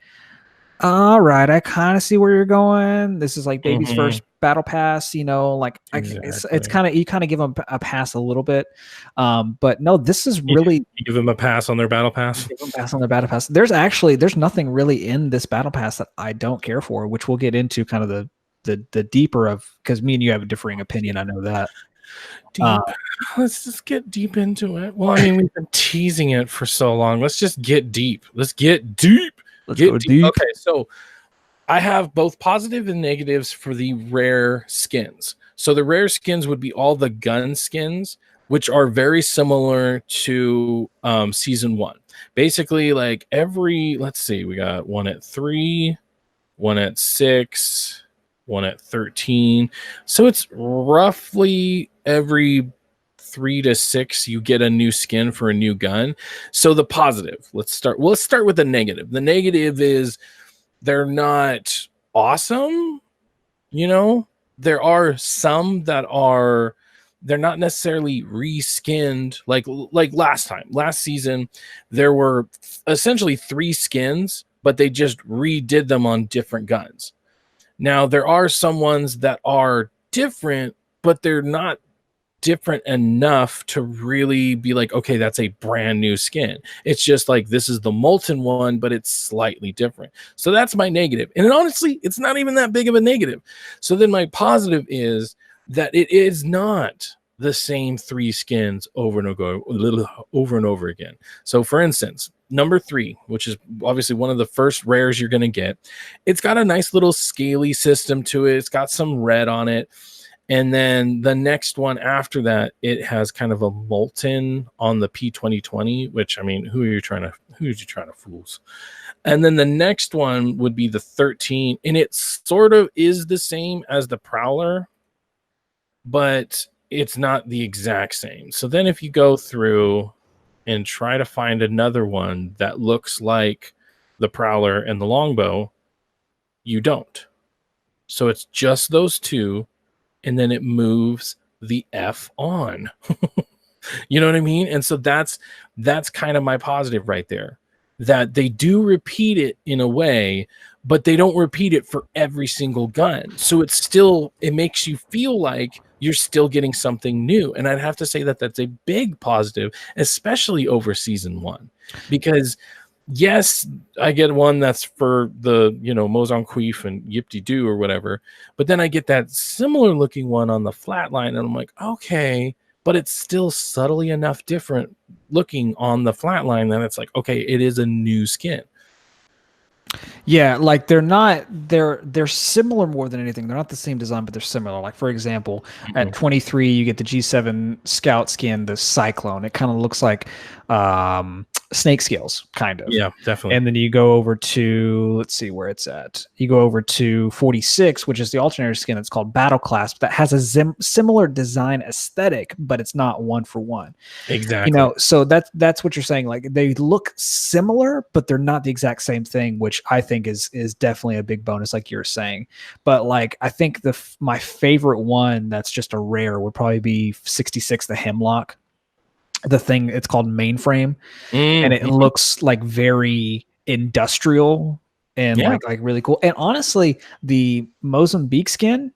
A: all right, I kind of see where you're going. This is baby's first Battle Pass, it's kind of, you kind of give them a pass a little bit. But no, this is really,
B: you give them a pass on their Battle Pass.
A: Give them a pass on their Battle Pass. There's nothing really in this Battle Pass that I don't care for, which we'll get into kind of the deeper of, because me and you have a differing opinion. I know that.
B: Let's just get deep into it. Well, we've been teasing it for so long. Let's just get deep. Let's go deep. Okay, so I have both positive and negatives for the rare skins. So the rare skins would be all the gun skins, which are very similar to season 1. Basically, let's see, we got one at 3, one at 6, one at 13. So it's roughly every 3 to 6 you get a new skin for a new gun. So the positive, let's start with the negative. The negative is they're not awesome. There are some that are they're not necessarily reskinned like last season. There were essentially 3 skins, but they just redid them on different guns. Now there are some ones that are different, but they're not different enough to really be like, okay, that's a brand new skin. It's just like, this is the molten one, but it's slightly different. So that's my negative. And honestly, it's not even that big of a negative. So then my positive is that it is not the same 3 skins over and over again. So for instance, number 3, which is obviously one of the first rares you're going to get, it's got a nice little scaly system to it. It's got some red on it. And then the next one after that, it has kind of a molten on the P2020, which, I mean, who are you trying to fools? And then the next one would be the 13, and it sort of is the same as the Prowler, but it's not the exact same. So then if you go through and try to find another one that looks like the Prowler and the Longbow, you don't. So it's just those 2. And then it moves the F on. You know what I mean? And so that's kind of my positive right there, that they do repeat it in a way, but they don't repeat it for every single gun. So it makes you feel like you're still getting something new. And I'd have to say that that's a big positive, especially over season 1, because yes, I get one that's for the, Mozambique and Yip-de-Doo or whatever, but then I get that similar looking one on the Flatline, and I'm like, okay, but it's still subtly enough different looking on the Flatline that it's like, okay, it is a new skin.
A: Yeah, like they're similar more than anything. They're not the same design, but they're similar. Like, for example, at 23, you get the G7 Scout skin, the Cyclone. It kind of looks like snake scales, kind of.
B: Yeah, definitely.
A: And then you go over to, let's see where it's at. You go over to 46, which is the alternator skin. It's called Battle Clasp, that has a similar design aesthetic, but it's not one for one.
B: Exactly.
A: So that's what you're saying. Like, they look similar, but they're not the exact same thing, which I think is definitely a big bonus, like you're saying. But like, I think my favorite one that's just a rare would probably be 66, the Hemlock. The thing, it's called Mainframe, and it looks like very industrial and like really cool. And honestly, the Mozambique skin,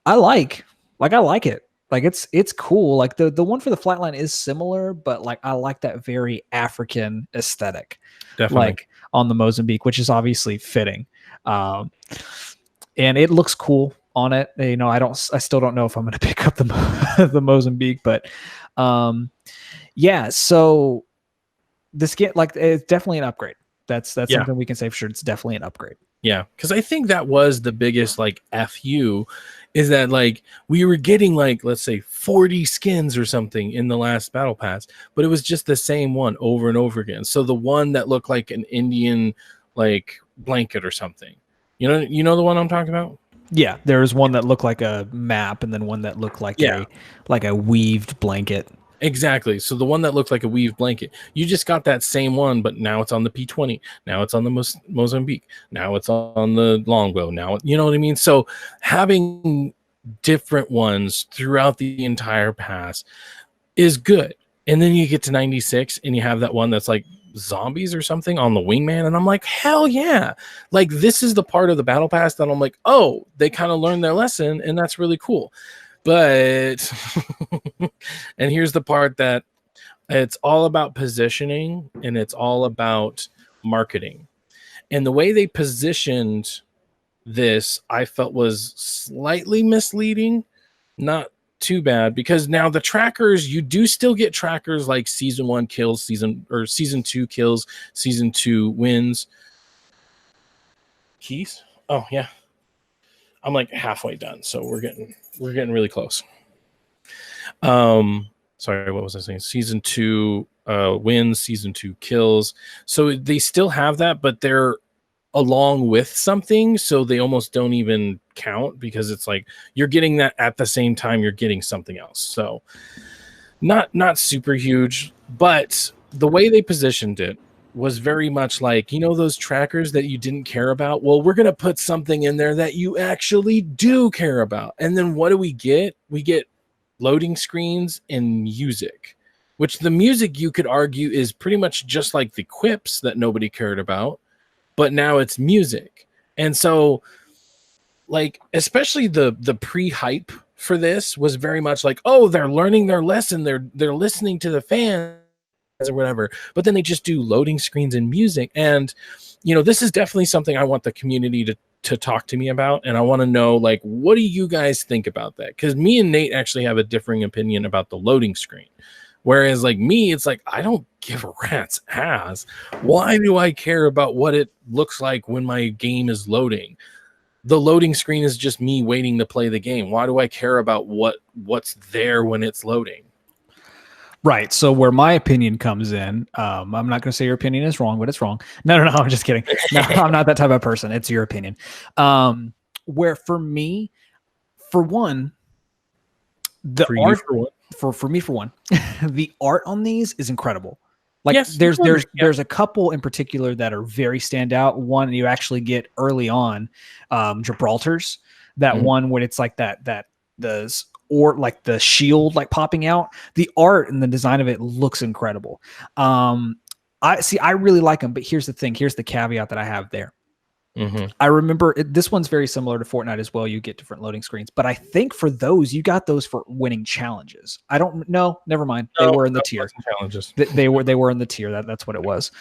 A: I like it. Like, it's cool. Like the one for the Flatline is similar, but like I like that very African aesthetic.
B: Definitely.
A: Like on the Mozambique, which is obviously fitting. And it looks cool on it. I still don't know if I'm going to pick up the Mozambique, but yeah, so the skin, like, it's definitely an upgrade. That's something we can say for sure. It's definitely an upgrade.
B: Yeah, because I think that was the biggest like FU, is that like we were getting like, let's say 40 skins or something in the last battle pass, but it was just the same one over and over again. So the one that looked like an Indian like blanket or something, you know the one I'm talking about?
A: Yeah, there was one that looked like a map, and then one that looked like a weaved blanket.
B: Exactly. So the one that looked like a weaved blanket, you just got that same one, but now it's on the P20. Now it's on the Mozambique. Now it's on the Longbow. Now, you know what I mean? So having different ones throughout the entire pass is good. And then you get to 96 and you have that one that's like zombies or something on the Wingman. And I'm like, hell yeah. Like, this is the part of the battle pass that I'm like, oh, they kind of learned their lesson, and that's really cool. But and here's the part that it's all about positioning, and it's all about marketing. And the way they positioned this, I felt, was slightly misleading. Not too bad, because now the trackers, you do still get trackers like season 1 kills, season 2 kills, season 2 wins. Keys? Oh yeah. I'm like halfway done, so we're getting really close. Sorry, what was I saying? Season 2 wins, season 2 kills. So they still have that, but they're along with something, so they almost don't even count, because it's like you're getting that at the same time you're getting something else. So not super huge, but the way they positioned it was very much like, those trackers that you didn't care about. Well, we're going to put something in there that you actually do care about. And then what do we get? We get loading screens and music, which the music you could argue is pretty much just like the quips that nobody cared about, but now it's music. And so, like, especially the pre-hype for this was very much like, oh, they're learning their lesson, they're listening to the fans or whatever, but then they just do loading screens and music. And this is definitely something I want the community to talk to me about, and I want to know, like, what do you guys think about that? Because me and Nate actually have a differing opinion about the loading screen, whereas like me, it's like, I don't give a rat's ass. Why do I care about what it looks like when my game is loading? The loading screen is just me waiting to play the game. Why do I care about what's there when it's loading?
A: Right. So where my opinion comes in, I'm not going to say your opinion is wrong, but it's wrong. No, I'm just kidding. No, I'm not that type of person. It's your opinion. Where for me, for one, the art for me, the art on these is incredible. Like, yes, there's a couple in particular that are very standout. One you actually get early on, Gibraltar's, that one when it's like or like the shield like popping out. The art and the design of it looks incredible. I really like them, but here's the thing. Here's the caveat that I have there. I remember this one's very similar to Fortnite as well. You get different loading screens, but I think for those, you got those for winning challenges. I don't know. Never mind. They were in the tier. Challenges. They were in the tier. That's what it was.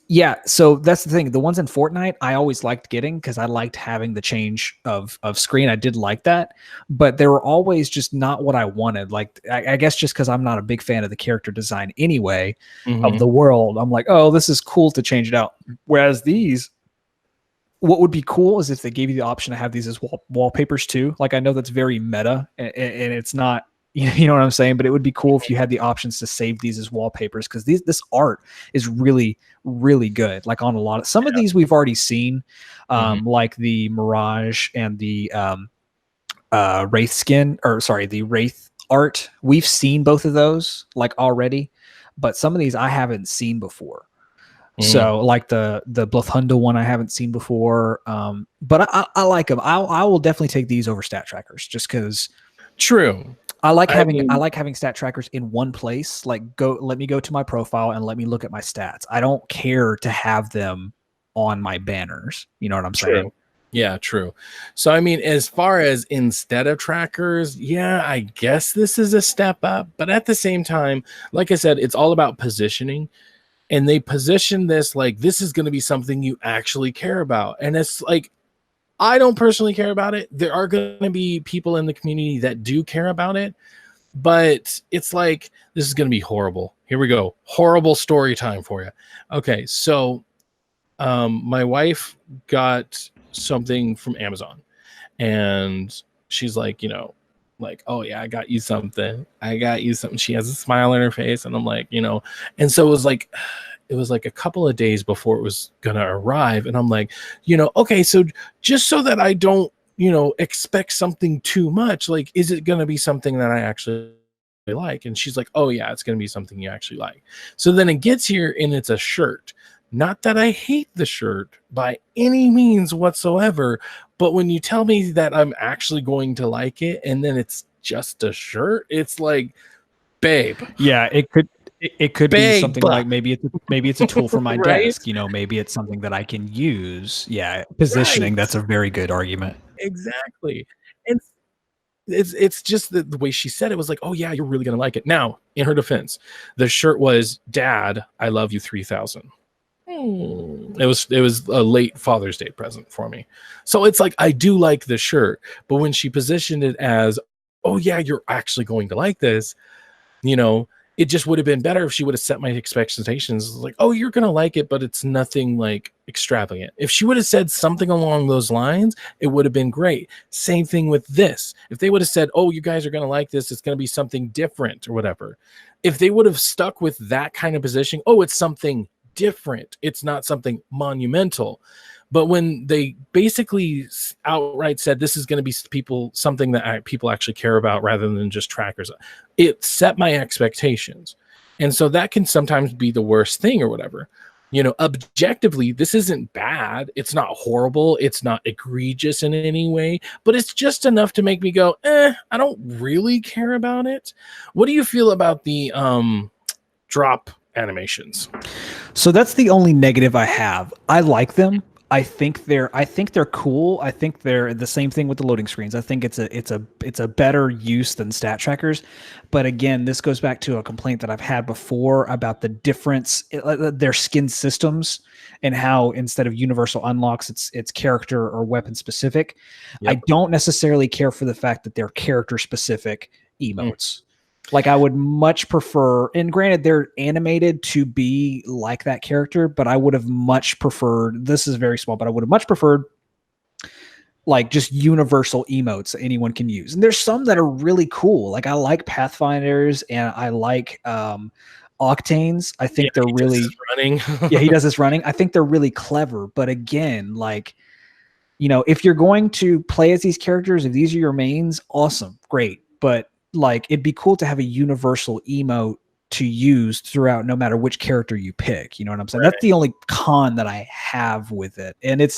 A: Yeah, so that's the thing. The ones in Fortnite, I always liked getting because I liked having the change of screen. I did like that, but they were always just not what I wanted. Like, I guess just because I'm not a big fan of the character design anyway of the world, I'm like, oh, this is cool to change it out. Whereas these, what would be cool is if they gave you the option to have these as wallpapers too. Like, I know that's very meta, and it's not. You know what I'm saying? But it would be cool if you had the options to save these as wallpapers, because this art is really, really good. Like, on a lot of some of these we've already seen, like the Mirage and the Wraith skin, or sorry, the Wraith art. We've seen both of those like already, but some of these I haven't seen before. So like the Blothunda one I haven't seen before, but I like them. I will definitely take these over stat trackers just because.
B: True.
A: I like having stat trackers in one place. Like, let me go to my profile and let me look at my stats. I don't care to have them on my banners. You know what I'm saying?
B: Yeah, true. So, I mean, as far as instead of trackers, yeah, I guess this is a step up. But at the same time, like I said, it's all about positioning. And they position this like this is going to be something you actually care about. And it's like, I don't personally care about it. There are going to be people in the community that do care about it, but it's like, this is going to be horrible. Here we go. Horrible story time for you. Okay. So, my wife got something from Amazon, and she's like, like, oh yeah, I got you something. She has a smile on her face. And I'm like, and so it was like a couple of days before it was going to arrive. And I'm like, okay, so just so that I don't, expect something too much, like, is it going to be something that I actually like? And she's like, oh yeah, it's going to be something you actually like. So then it gets here and it's a shirt. Not that I hate the shirt by any means whatsoever, but when you tell me that I'm actually going to like it and then it's just a shirt, it's like, babe.
A: Yeah, it could be something like maybe it's a tool for my right? desk. Maybe it's something that I can use. Yeah, positioning. Right. That's a very good argument.
B: Exactly. And it's just the way she said it was like, oh yeah, you're really gonna like it. Now, in her defense, the shirt was, Dad, I love you 3000. It was a late Father's Day present for me. So it's like, I do like the shirt, but when she positioned it as, oh yeah, you're actually going to like this, it just would have been better if she would have set my expectations like, oh, you're going to like it, but it's nothing like extravagant. If she would have said something along those lines, it would have been great. Same thing with this. If they would have said, oh, you guys are going to like this, it's going to be something different or whatever. If they would have stuck with that kind of position, oh, it's something different, it's not something monumental. But when they basically outright said this is going to be something that people actually care about rather than just trackers, it set my expectations. And so that can sometimes be the worst thing or whatever. objectively, this isn't bad. It's not horrible. It's not egregious in any way, but it's just enough to make me go, I don't really care about it. What do you feel about the drop animations?
A: So that's the only negative I have. I like them. I think they're cool. I think they're the same thing with the loading screens. I think it's a better use than stat trackers. But again, this goes back to a complaint that I've had before about the difference, their skin systems, and how instead of universal unlocks, it's character or weapon specific. Yep. I don't necessarily care for the fact that they're character specific emotes. Like I would much prefer, and granted they're animated to be like that character, but I would have much preferred, this is very small, but I would have much preferred like just universal emotes that anyone can use. And there's some that are really cool. Like I like Pathfinders and I like Octanes. I think they're really
B: running.
A: Yeah, he does this running. I think they're really clever. But again, like, if you're going to play as these characters, if these are your mains, awesome, great. But like it'd be cool to have a universal emote to use throughout no matter which character you pick. You know what I'm saying? Right. That's the only con that I have with it. And it's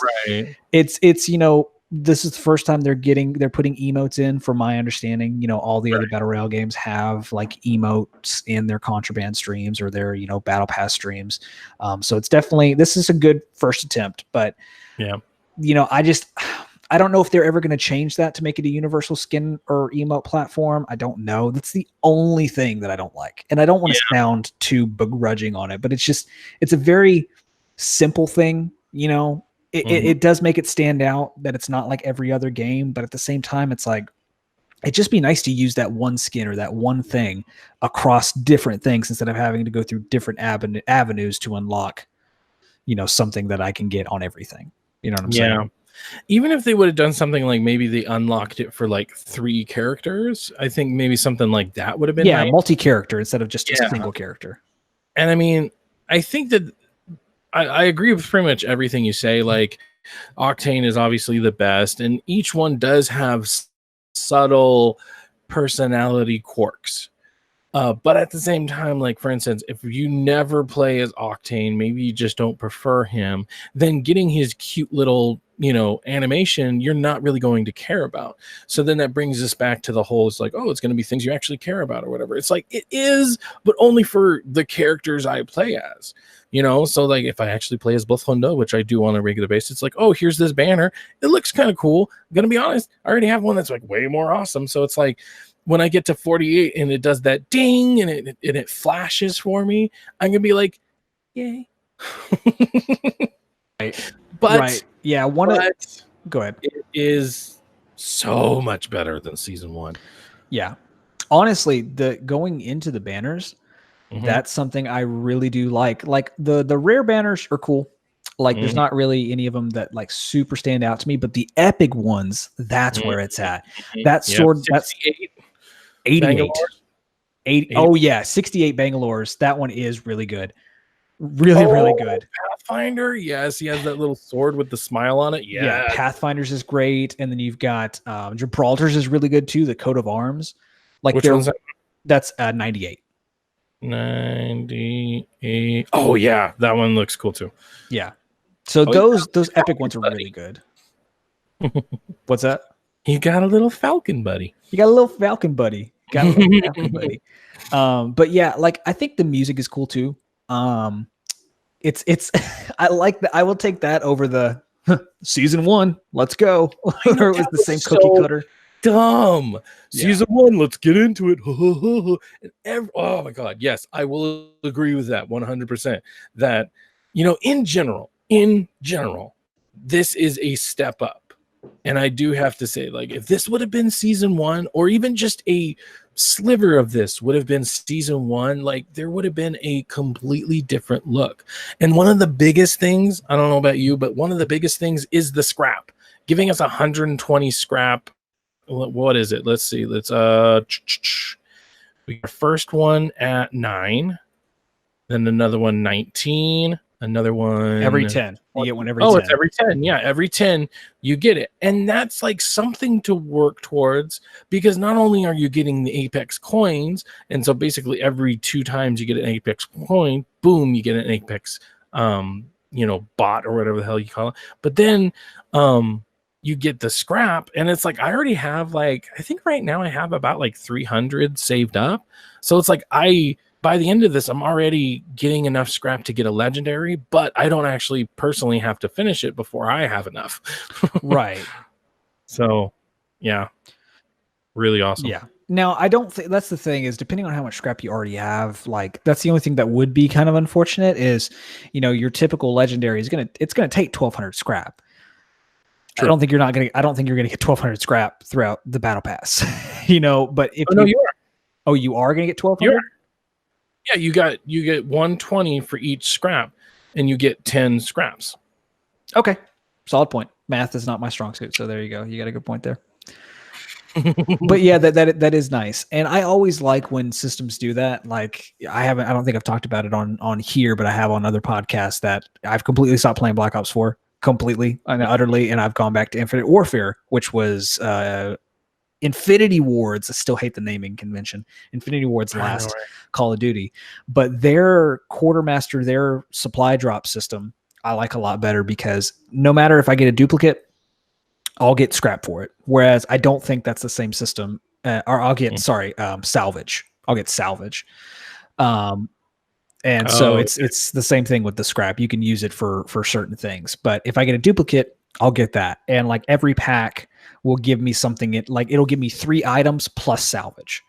A: this is the first time they're putting emotes in, from my understanding. All the other battle royale games have like emotes in their contraband streams or their battle pass streams. So it's definitely, this is a good first attempt, but I don't know if they're ever going to change that to make it a universal skin or emote platform. I don't know. That's the only thing that I don't like. And I don't want to sound too begrudging on it, but it's a very simple thing. It does make it stand out that it's not like every other game, but at the same time, it's like, it'd just be nice to use that one skin or that one thing across different things instead of having to go through different avenues to unlock, something that I can get on everything. You know what I'm saying?
B: Even if they would have done something like maybe they unlocked it for like 3 characters, I think maybe something like that would have been nice.
A: Multi-character instead of just a single character.
B: And I mean, I think that I agree with pretty much everything you say. Like Octane is obviously the best, and each one does have subtle personality quirks. But at the same time, like for instance, if you never play as Octane, maybe you just don't prefer him, then getting his cute little, animation, you're not really going to care about. So then that brings us back to the whole, it's like, oh, it's going to be things you actually care about or whatever. It's like, it is, but only for the characters I play as, So like if I actually play as Bloodhundo, which I do on a regular basis, it's like, oh, here's this banner. It looks kind of cool. I'm going to be honest, I already have one that's like way more awesome. So it's like, when I get to 48 and it does that ding and it flashes for me, I'm gonna be like, yay.
A: Right.
B: But
A: yeah, go ahead.
B: It is so much better than season 1.
A: Yeah. Honestly, going into the banners, that's something I really do like. Like the rare banners are cool. Like there's not really any of them that like super stand out to me, but the epic ones, that's where it's at. That sword, that's 88. 80. Oh yeah, 68 Bangalores. That one is really good. Really good.
B: Pathfinder, yes, he has that little sword with the smile on it.
A: Yeah, Pathfinder's is great, and then you've got Gibraltar's is really good too. The coat of arms, like
B: which one's that?
A: That's 98.
B: 98. Oh yeah, that one looks cool too.
A: Yeah. So those epic ones are really good. What's that?
B: You got a little falcon buddy.
A: You got a little falcon buddy. But yeah, like I think the music is cool too. It's I like that. I will take that over the season 1. Let's go. Or it was the same cookie cutter.
B: Dumb. Season 1. Let's get into it. Oh my god. Yes, I will agree with that 100%. That in general, this is a step up. And I do have to say, like, if this would have been season 1, or even just a sliver of this would have been season 1, like there would have been a completely different look. And one of the biggest things, I don't know about you, but one of the biggest things is the scrap. Giving us 120 scrap. What is it? Let's see. We got our first one at 9, then another one 19. Another one
A: every 10. You get one every 10.
B: Oh, it's every 10. Yeah, every 10 you get it. And that's like something to work towards, because not only are you getting the Apex coins, and so basically every 2 times you get an Apex coin, boom, you get an Apex bot or whatever the hell you call it. But then you get the scrap, and it's like I already have I think right now I have about 300 saved up. So it's like by the end of this, I'm already getting enough scrap to get a legendary, but I don't actually personally have to finish it before I have enough.
A: Right.
B: So, yeah, really awesome.
A: Yeah. Now, I don't think that's the thing is depending on how much scrap you already have, that's the only thing that would be kind of unfortunate is, your typical legendary is it's going to take 1,200 scrap. True. I don't think you're going to get 1,200 scrap throughout the battle pass, but if
B: you are.
A: Oh, you are going to get 1,200?
B: Yeah, you get 120 for each scrap, and you get 10 scraps.
A: Okay, solid point. Math is not my strong suit, so there you go. You got a good point there. But yeah, that is nice, and I always like when systems do that. I don't think I've talked about it on here, but I have on other podcasts that I've completely stopped playing Black Ops 4 completely and utterly, and I've gone back to Infinite Warfare, which was Infinity Ward's, I still hate the naming convention, Infinity Ward's last Call of Duty, but their quartermaster, their supply drop system, I like a lot better because no matter if I get a duplicate, I'll get scrap for it. Whereas I don't think that's the same system, or I'll get, salvage. I'll get salvage. So it's the same thing with the scrap. You can use it for certain things, but if I get a duplicate, I'll get that. And every pack will give me something. It'll give me 3 items plus salvage.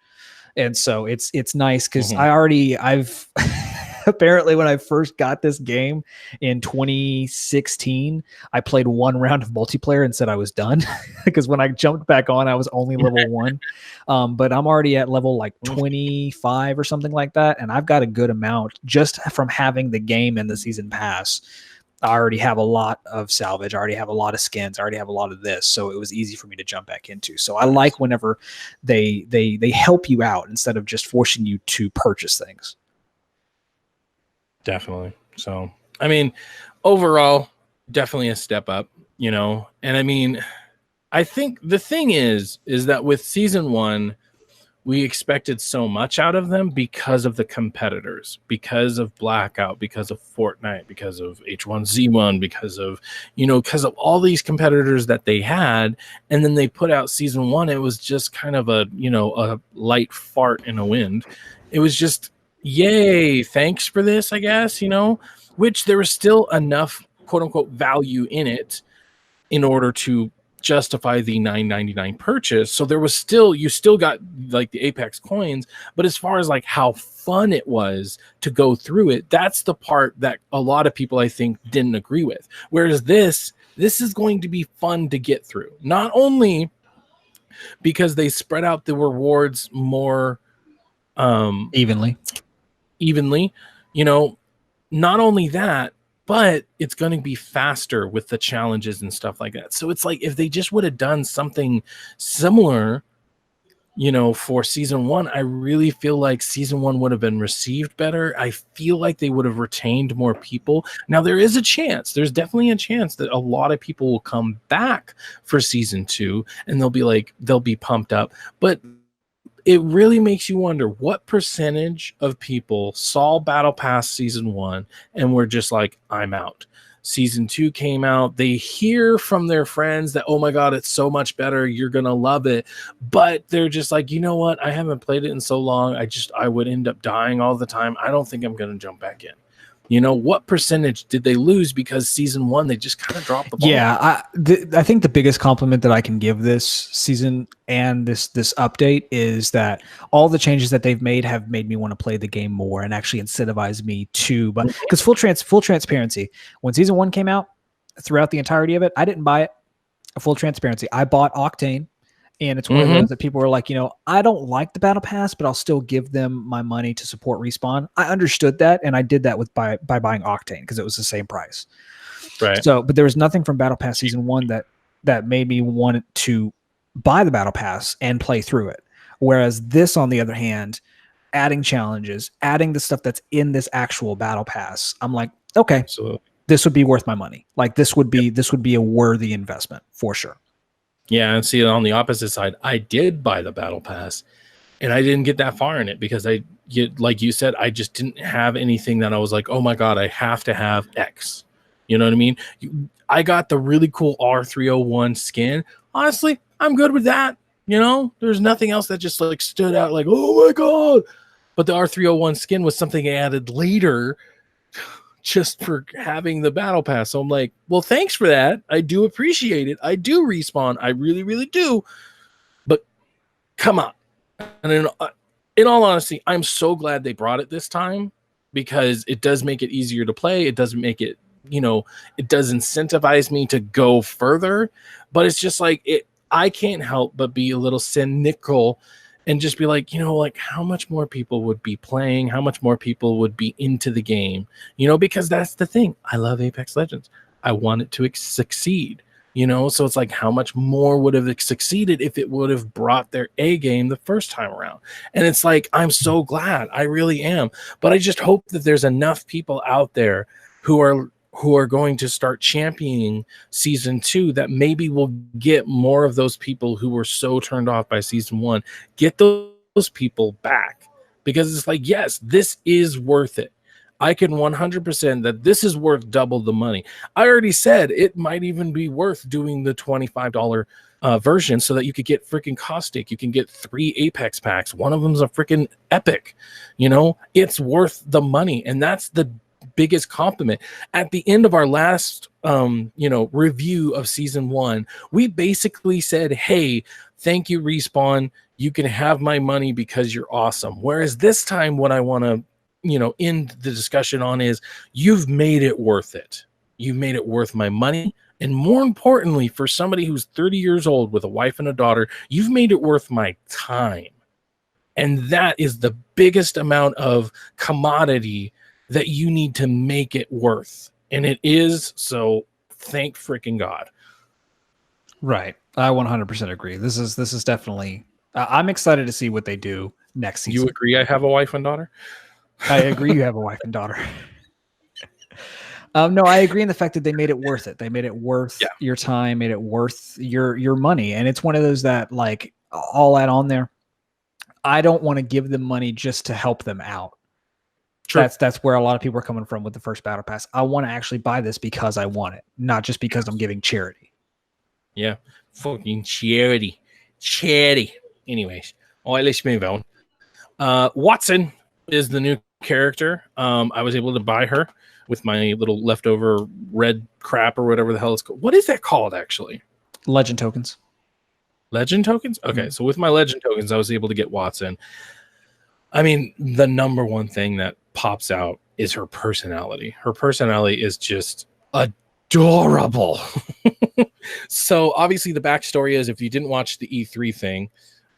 A: And so it's nice because I've apparently when I first got this game in 2016, I played 1 round of multiplayer and said I was done because when I jumped back on, I was only level 1. But I'm already at level 25 or something like that. And I've got a good amount just from having the game and the season pass. I already have a lot of salvage. I already have a lot of skins. I already have a lot of this. So it was easy for me to jump back into. So I like whenever they help you out instead of just forcing you to purchase things.
B: Definitely. So, I mean, overall, definitely a step up, and I mean, I think the thing is that with season 1, we expected so much out of them because of the competitors, because of Blackout, because of Fortnite, because of H1Z1, because of all these competitors that they had. And then they put out season 1. It was just kind of a light fart in a wind. It was just, yay, thanks for this, I guess, which there was still enough quote unquote value in it in order to justify the $9.99 purchase. So there was you still got the Apex coins, but as far as how fun it was to go through it, that's the part that a lot of people I think didn't agree with. Whereas this is going to be fun to get through, not only because they spread out the rewards more
A: evenly,
B: not only that, but it's going to be faster with the challenges and stuff like that. So it's if they just would have done something similar, for season 1, I really feel like season 1 would have been received better. I feel like they would have retained more people. Now there is a chance, there's definitely a chance that a lot of people will come back for season 2 and they'll be pumped up. But it really makes you wonder what percentage of people saw Battle Pass season 1 and were just I'm out. Season 2 came out. They hear from their friends that, oh my God, it's so much better. You're going to love it. But they're just you know what? I haven't played it in so long. I would end up dying all the time. I don't think I'm going to jump back in. What percentage did they lose because season 1 they just kind of dropped the ball?
A: Yeah, I think the biggest compliment that I can give this season and this update is that all the changes that they've made have made me want to play the game more and actually incentivize me to. But because full transparency, when season 1 came out, throughout the entirety of it, I didn't buy it. Full transparency, I bought Octane. And it's one of those that people were I don't like the Battle Pass, but I'll still give them my money to support Respawn. I understood that, and I did that by buying Octane because it was the same price.
B: Right.
A: So, but there was nothing from Battle Pass Season 1 that made me want to buy the Battle Pass and play through it. Whereas this, on the other hand, adding challenges, adding the stuff that's in this actual Battle Pass, I'm okay,
B: absolutely,
A: this would be worth my money. This would be a worthy investment for sure.
B: Yeah, and see, on the opposite side, I did buy the Battle Pass, and I didn't get that far in it because I like you said, I just didn't have anything that I was like, oh my God, I have to have X. You know what I mean? I got the really cool R301 skin. Honestly, I'm good with that. You know, there's nothing else that just like stood out like, oh my God. But the R301 skin was something I added later just for having the battle pass. So I'm like, well, thanks for that. I do appreciate it. I do respawn. I really, really do. But come on. And in all honesty, I'm so glad they brought it this time, because it does make it easier to play. It doesn't make it, you know, it does incentivize me to go further, but it's just like I can't help but be a little cynical and just be like, you know, like how much more people would be playing, how much more people would be into the game, you know, because that's the thing. I love Apex Legends. I want it to succeed, you know, so it's like how much more would have succeeded if it would have brought their A game the first time around. And it's like, I'm so glad. I really am. But I just hope that there's enough people out there who are going to start championing season 2 that maybe will get more of those people who were so turned off by season 1, get those people back, because it's like, yes, this is worth it. I can 100% that this is worth double the money. I already said it might even be worth doing the $25 version so that you could get freaking Caustic. You can get 3 Apex packs. One of them's a freaking epic. You know, it's worth the money. And that's the biggest compliment. At the end of our last review of season 1, we basically said, hey, thank you, Respawn, you can have my money because you're awesome. Whereas this time, what I want to end the discussion on is, you've made it worth it. You've made it worth my money, and more importantly, for somebody who's 30 years old with a wife and a daughter, you've made it worth my time. And that is the biggest amount of commodity that you need to make it worth. And it is, so thank freaking God.
A: Right. I 100% agree. This is definitely, I'm excited to see what they do next season.
B: You agree I have a wife and daughter?
A: I agree you have a wife and daughter. No, I agree in the fact that they made it worth it. They made it worth your time, made it worth your money. And it's one of those that, like, I'll add on there, I don't want to give them money just to help them out. True. That's where a lot of people are coming from with the first battle pass. I want to actually buy this because I want it, not just because I'm giving charity.
B: Yeah, fucking charity. Anyways, all right, let's move on. Wattson is the new character. I was able to buy her with my little leftover red crap or whatever the hell it's called. What is that called, actually?
A: Legend tokens.
B: Legend tokens? Okay, so with my legend tokens, I was able to get Wattson. I mean, the number one thing that pops out is her personality. Her personality is just adorable. So obviously the backstory is, if you didn't watch the E3 thing,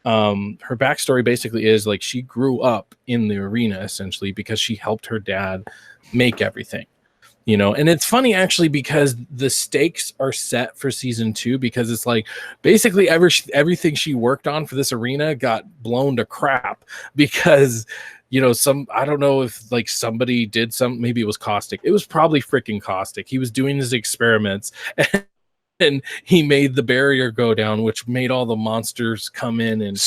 B: her backstory basically is like she grew up in the arena essentially because she helped her dad make everything. You know, and it's funny actually because the stakes are set for season 2, because it's like basically everything she worked on for this arena got blown to crap because, I don't know if like somebody did maybe it was Caustic. It was probably freaking Caustic. He was doing his experiments and he made the barrier go down, which made all the monsters come in and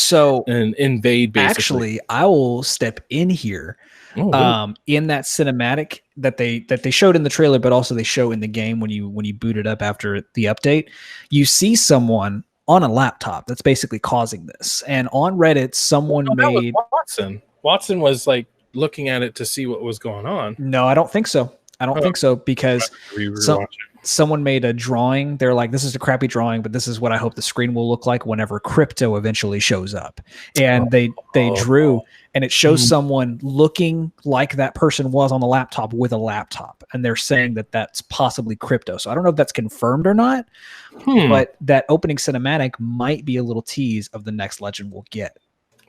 B: invade basically.
A: Actually, I will step in here. Oh, really? In that cinematic that they showed in the trailer, but also they show in the game when you boot it up after the update, you see someone on a laptop that's basically causing this. And on Reddit, someone made
B: Wattson. Wattson was like looking at it to see what was going on.
A: No, I don't think so. I don't think so, because someone made a drawing. They're like, this is a crappy drawing, but this is what I hope the screen will look like whenever crypto eventually shows up. And they drew, and it shows someone looking like that person was on the laptop with a laptop. And they're saying that that's possibly crypto. So I don't know if that's confirmed or not, but that opening cinematic might be a little tease of the next legend we'll get.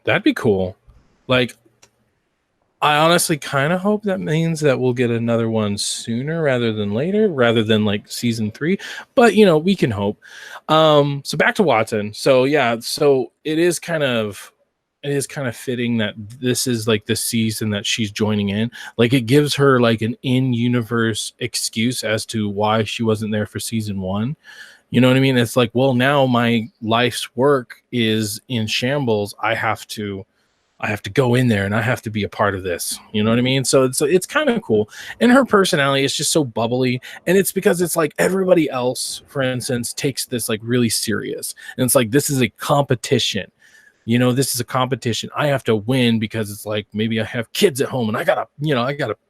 B: That'd be cool. Like, I honestly kind of hope that means that we'll get another one sooner rather than later, rather than like season 3. But we can hope. So back to Wattson. So yeah, so it is kind of fitting that this is like the season that she's joining in. Like, it gives her like an in-universe excuse as to why she wasn't there for season 1. You know what I mean? It's like, well, now my life's work is in shambles. I have to I have to go in there and I have to be a part of this. You know what I mean? So it's kind of cool. And her personality is just so bubbly. And it's because it's like everybody else, for instance, takes this like really serious. And it's like, this is a competition. You know, this is a competition. I have to win because it's like maybe I have kids at home and I gotta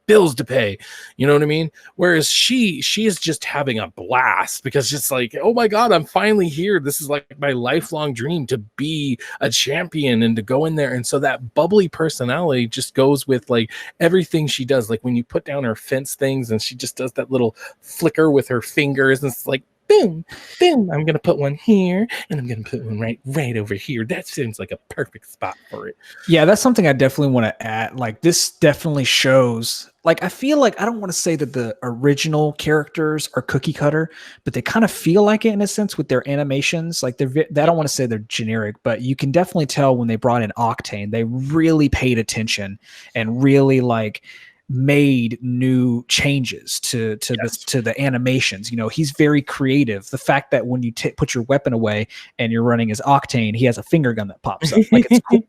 B: bills to pay. You know what I mean? Whereas she is just having a blast because it's like, oh my God, I'm finally here. This is like my lifelong dream to be a champion and to go in there. And so that bubbly personality just goes with like everything she does. Like when you put down her fence things and she just does that little flicker with her fingers, and it's like, boom, boom, I'm gonna put one here and I'm gonna put one right over here. That seems like a perfect spot for it.
A: Yeah, that's something I definitely want to add. Like this definitely shows, like I feel like, I don't want to say that the original characters are cookie cutter, but they kind of feel like it in a sense with their animations. Like I don't want to say they're generic, but you can definitely tell when they brought in Octane, they really paid attention and really like made new changes to the animations. You know, he's very creative. The fact that when you put your weapon away and you're running as Octane, he has a finger gun that pops up. Like it's cool.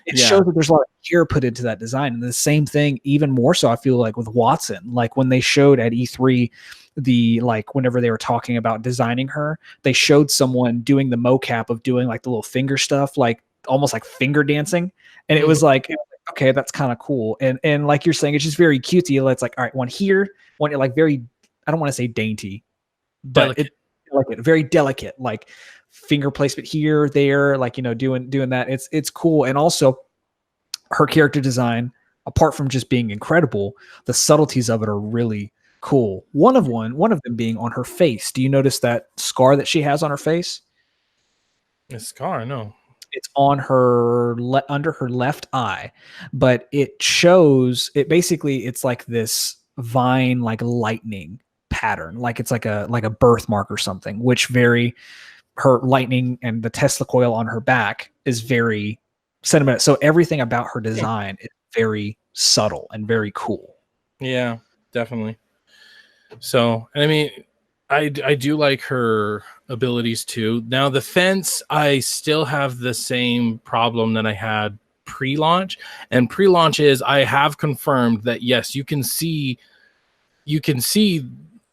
A: It shows that there's a lot of care put into that design. And the same thing, even more so, I feel like with Wattson, like when they showed at E3, whenever they were talking about designing her, they showed someone doing the mocap of doing like the little finger stuff, like almost like finger dancing. And it was like, okay, that's kind of cool. And like you're saying, it's just very cutesy. It's like, all right, one here, one like very, I don't want to say dainty, but it's delicate, very delicate, like finger placement here, there, like, you know, doing that. It's cool. And also her character design, apart from just being incredible, the subtleties of it are really cool. One of them being on her face. Do you notice that scar that she has on her face?
B: A scar? No.
A: It's on her under her left eye, but it shows it basically. It's like this vine, like lightning pattern, like it's like a birthmark or something. Which her lightning and the Tesla coil on her back is very sentimental. So everything about her design is very subtle and very cool.
B: Yeah, definitely. So, I mean, I do like her abilities too. Now the fence, I still have the same problem that I had pre-launch, and pre-launch is I have confirmed that yes, you can see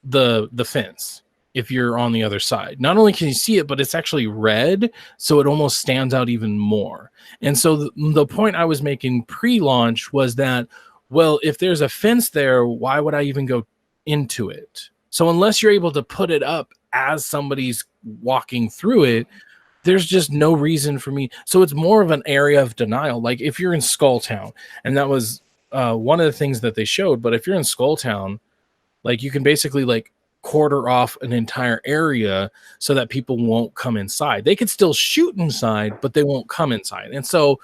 B: the fence if you're on the other side. Not only can you see it, but it's actually red, so it almost stands out even more. And so the point I was making pre-launch was that, well, if there's a fence there, why would I even go into it? So unless you're able to put it up as somebody's walking through it, there's just no reason for me. So it's more of an area of denial. Like if you're in Skulltown, and that was one of the things that they showed, but if you're in Skulltown, like you can basically like quarter off an entire area so that people won't come inside. They could still shoot inside, but they won't come inside. And so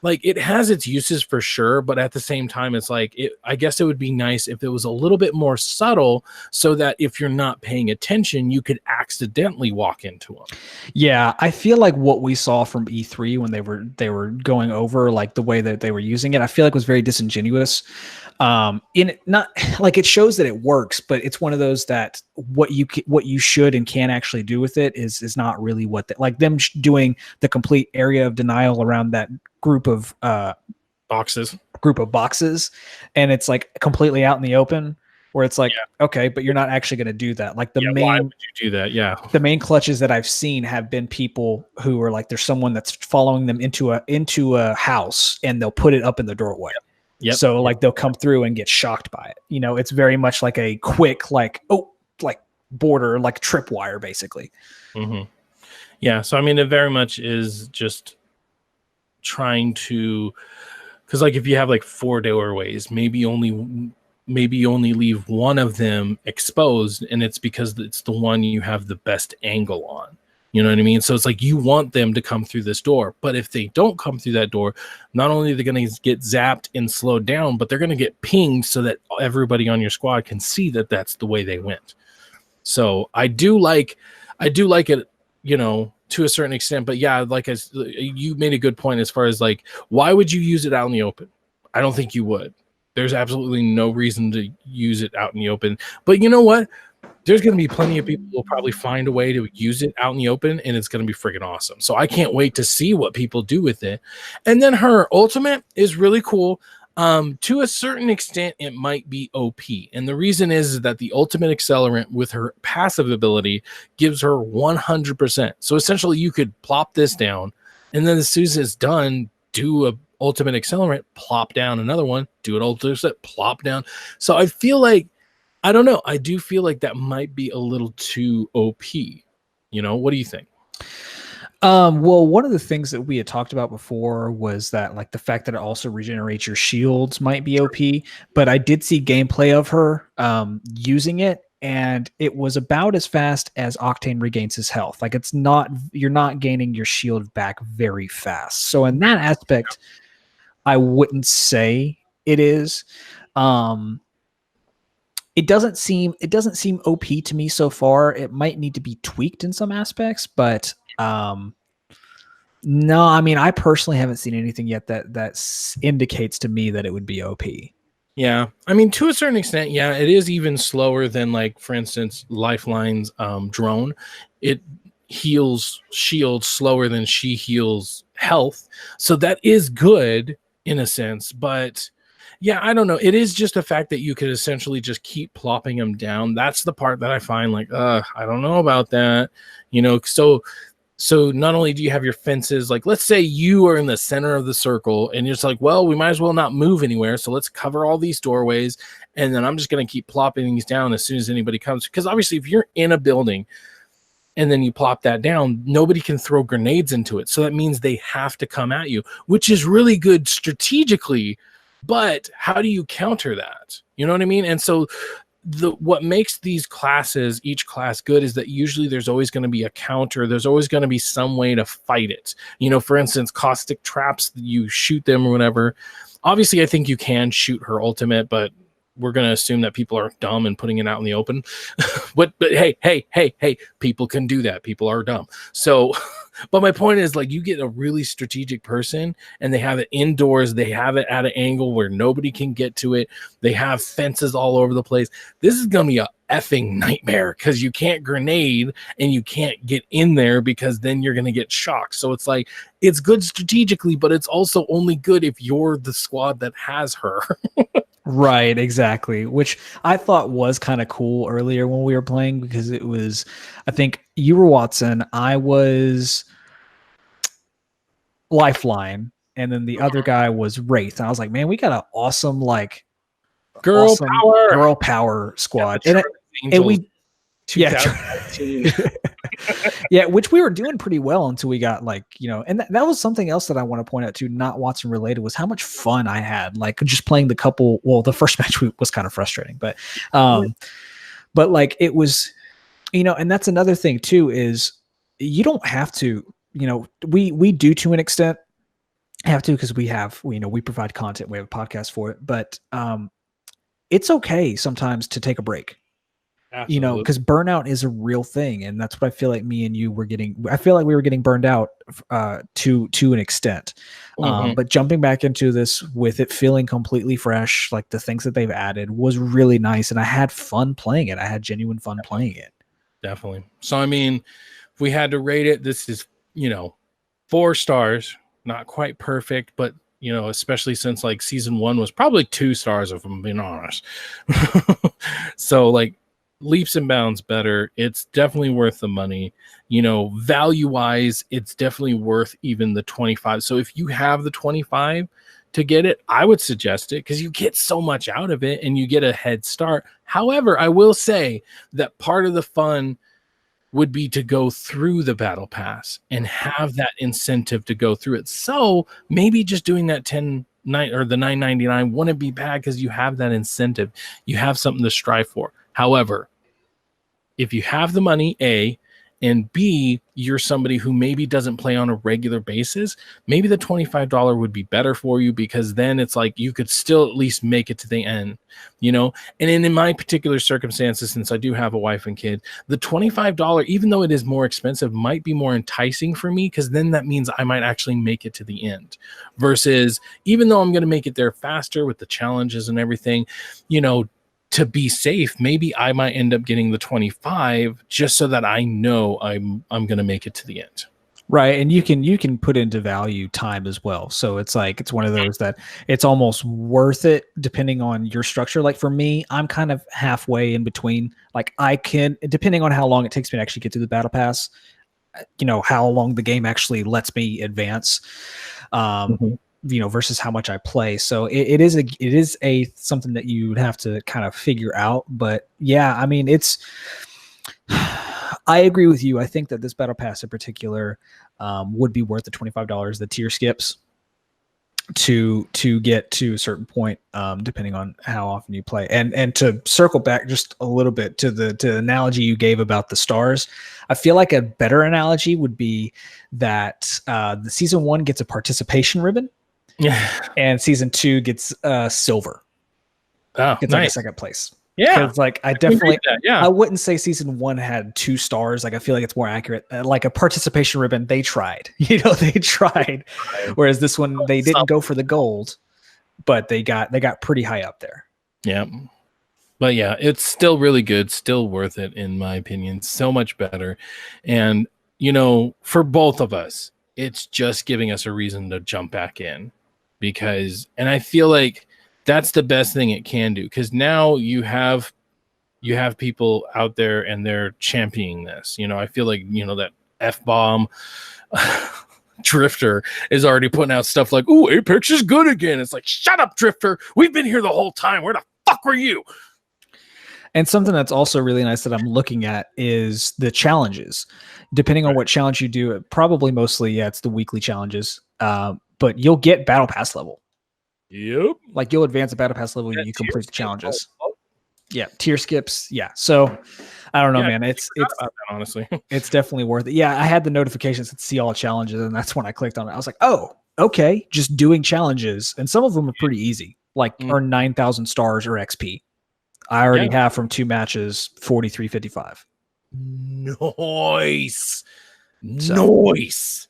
B: like it has its uses for sure, but at the same time, it's like I guess it would be nice if it was a little bit more subtle, so that if you're not paying attention, you could accidentally walk into them.
A: Yeah, I feel like what we saw from E3 when they were going over like the way that they were using it, I feel like was very disingenuous. Not like it shows that it works, but it's one of those that what you should and can actually do with it is not really like them doing the complete area of denial around that group of boxes, and it's like completely out in the open, where it's like, okay, but you're not actually going to do that. Like
B: why would you do that? Yeah,
A: the main clutches that I've seen have been people who are like, there's someone that's following them into a house, and they'll put it up in the doorway. Yep. So like they'll come through and get shocked by it. You know, it's very much like a quick, like border, like tripwire, basically.
B: Mm-hmm. Yeah. So I mean, it very much is just trying to, because like if you have like 4 doorways, maybe only leave one of them exposed, and it's because it's the one you have the best angle on. You know what I mean? So it's like you want them to come through this door, but if they don't come through that door, not only are they going to get zapped and slowed down, but they're going to get pinged so that everybody on your squad can see that that's the way they went. So I do like it, you know, to a certain extent. But yeah, like you made a good point as far as like, why would you use it out in the open? I don't think you would. There's absolutely no reason to use it out in the open. But you know what? there's going to be plenty of people who will probably find a way to use it out in the open, and it's going to be freaking awesome. So I can't wait to see what people do with it. And then her ultimate is really cool. To a certain extent, it might be OP. And the reason is that the ultimate accelerant with her passive ability gives her 100%. So essentially, you could plop this down, and then as soon as it's done, do a ultimate accelerant, plop down another one, do an ultimate, plop down. So I feel like, I don't know. I do feel like that might be a little too OP. You know, what do you think?
A: Well, one of the things that we had talked about before was that like the fact that it also regenerates your shields might be OP, but I did see gameplay of her using it, and it was about as fast as Octane regains his health. Like it's not, you're not gaining your shield back very fast. So in that aspect, I wouldn't say it is. It doesn't seem OP to me so far. It might need to be tweaked in some aspects, but no, I mean, I personally haven't seen anything yet that indicates to me that it would be OP.
B: Yeah, I mean, to a certain extent, yeah, it is even slower than, like, for instance, Lifeline's drone. It heals shields slower than she heals health, so that is good in a sense, but yeah, I don't know. It is just the fact that you could essentially just keep plopping them down. That's the part that I find like, I don't know about that. You know, so not only do you have your fences, like let's say you are in the center of the circle and you're just like, well, we might as well not move anywhere. So let's cover all these doorways. And then I'm just going to keep plopping these down as soon as anybody comes. Because obviously if you're in a building and then you plop that down, nobody can throw grenades into it. So that means they have to come at you, which is really good strategically. But how do you counter that? You know what I mean? And so what makes these classes, each class good, is that usually there's always going to be a counter. There's always going to be some way to fight it. You know, for instance, caustic traps, you shoot them or whatever. Obviously, I think you can shoot her ultimate, but we're going to assume that people are dumb and putting it out in the open. but hey, people can do that. People are dumb. So, but my point is, like, you get a really strategic person and they have it indoors. They have it at an angle where nobody can get to it. They have fences all over the place. This is going to be a effing nightmare because you can't grenade and you can't get in there because then you're going to get shocked. So it's like, it's good strategically, but it's also only good if you're the squad that has her.
A: Right, exactly. Which I thought was kind of cool earlier when we were playing, because it was, I think you were Wattson, I was Lifeline, and then the other guy was Wraith. And I was like, man, we got an awesome, like,
B: girl
A: power squad.
B: Yeah,
A: and we,
B: yeah,
A: yeah, which we were doing pretty well until we got, like, you know, and that was something else that I want to point out too, not Wattson related, was how much fun I had, like, just playing the couple. Well, the first match was kind of frustrating, but like, it was, you know, and that's another thing too, is you don't have to, you know, we do to an extent have to, because we provide content, we have a podcast for it, but it's okay sometimes to take a break. Absolutely. You know, because burnout is a real thing, and that's what I feel like me and you were getting. I feel like we were getting burned out to an extent. But jumping back into this with it feeling completely fresh, like the things that they've added, was really nice, and I had fun playing it. I had genuine fun playing it.
B: Definitely. So I mean, if we had to rate it, this is, you know, 4 stars. Not quite perfect, but, you know, especially since like season 1 was probably 2 stars, if I'm being honest. So like, leaps and bounds better. It's definitely worth the money. You know, value wise, it's definitely worth even the 25. So if you have the 25 to get it, I would suggest it, because you get so much out of it and you get a head start. However, I will say that part of the fun would be to go through the battle pass and have that incentive to go through it. So maybe just doing that $10 or the $9.99 wouldn't be bad, because you have that incentive. You have something to strive for. However, if you have the money, A, and B, you're somebody who maybe doesn't play on a regular basis, maybe the $25 would be better for you, because then it's like you could still at least make it to the end, you know? And in my particular circumstances, since I do have a wife and kid, the $25, even though it is more expensive, might be more enticing for me, because then that means I might actually make it to the end. Versus, even though I'm going to make it there faster with the challenges and everything, you know, to be safe, maybe I might end up getting the 25 just so that I know I'm going to make it to the end.
A: Right. And you can put into value time as well. So it's like, it's one of those that it's almost worth it depending on your structure. Like for me, I'm kind of halfway in between. Like I can, depending on how long it takes me to actually get through the battle pass, how long the game actually lets me advance, versus how much I play. So it is a something that you would have to kind of figure out. But yeah, I mean, I agree with you. I think that this battle pass in particular would be worth the $25, the tier skips to get to a certain point, depending on how often you play. And to circle back just a little bit to the analogy you gave about the stars, I feel like a better analogy would be that the season 1 gets a participation ribbon, and season 2 gets silver.
B: Oh,
A: it's
B: nice.
A: like a second place.
B: Yeah,
A: because like I wouldn't say season 1 had 2 stars. Like I feel like it's more accurate. Like a participation ribbon, they tried. They tried. Whereas this one, they didn't go for the gold, but they got pretty high up there.
B: Yeah, but yeah, it's still really good, still worth it in my opinion. So much better, and for both of us, it's just giving us a reason to jump back in, and I feel like that's the best thing it can do, because now you have people out there and they're championing this. I feel like that F-bomb Drifter is already putting out stuff like, "Ooh, Apex is good again." It's like, shut up, Drifter. We've been here the whole time. Where the fuck were you?
A: And something that's also really nice that I'm looking at is the challenges. Depending on what challenge you do, probably mostly, it's the weekly challenges. But you'll get battle pass level.
B: Yep.
A: Like you'll advance a battle pass level, you complete the challenges. Yeah, tier skips. Yeah. So I don't know, man. It's
B: about that, honestly.
A: It's definitely worth it. Yeah, I had the notifications to see all challenges, and that's when I clicked on it. I was like, oh, okay, just doing challenges. And some of them are pretty easy, like earn 9,000 stars or XP. I already have from 2 matches 43.55.
B: Nice. Nice.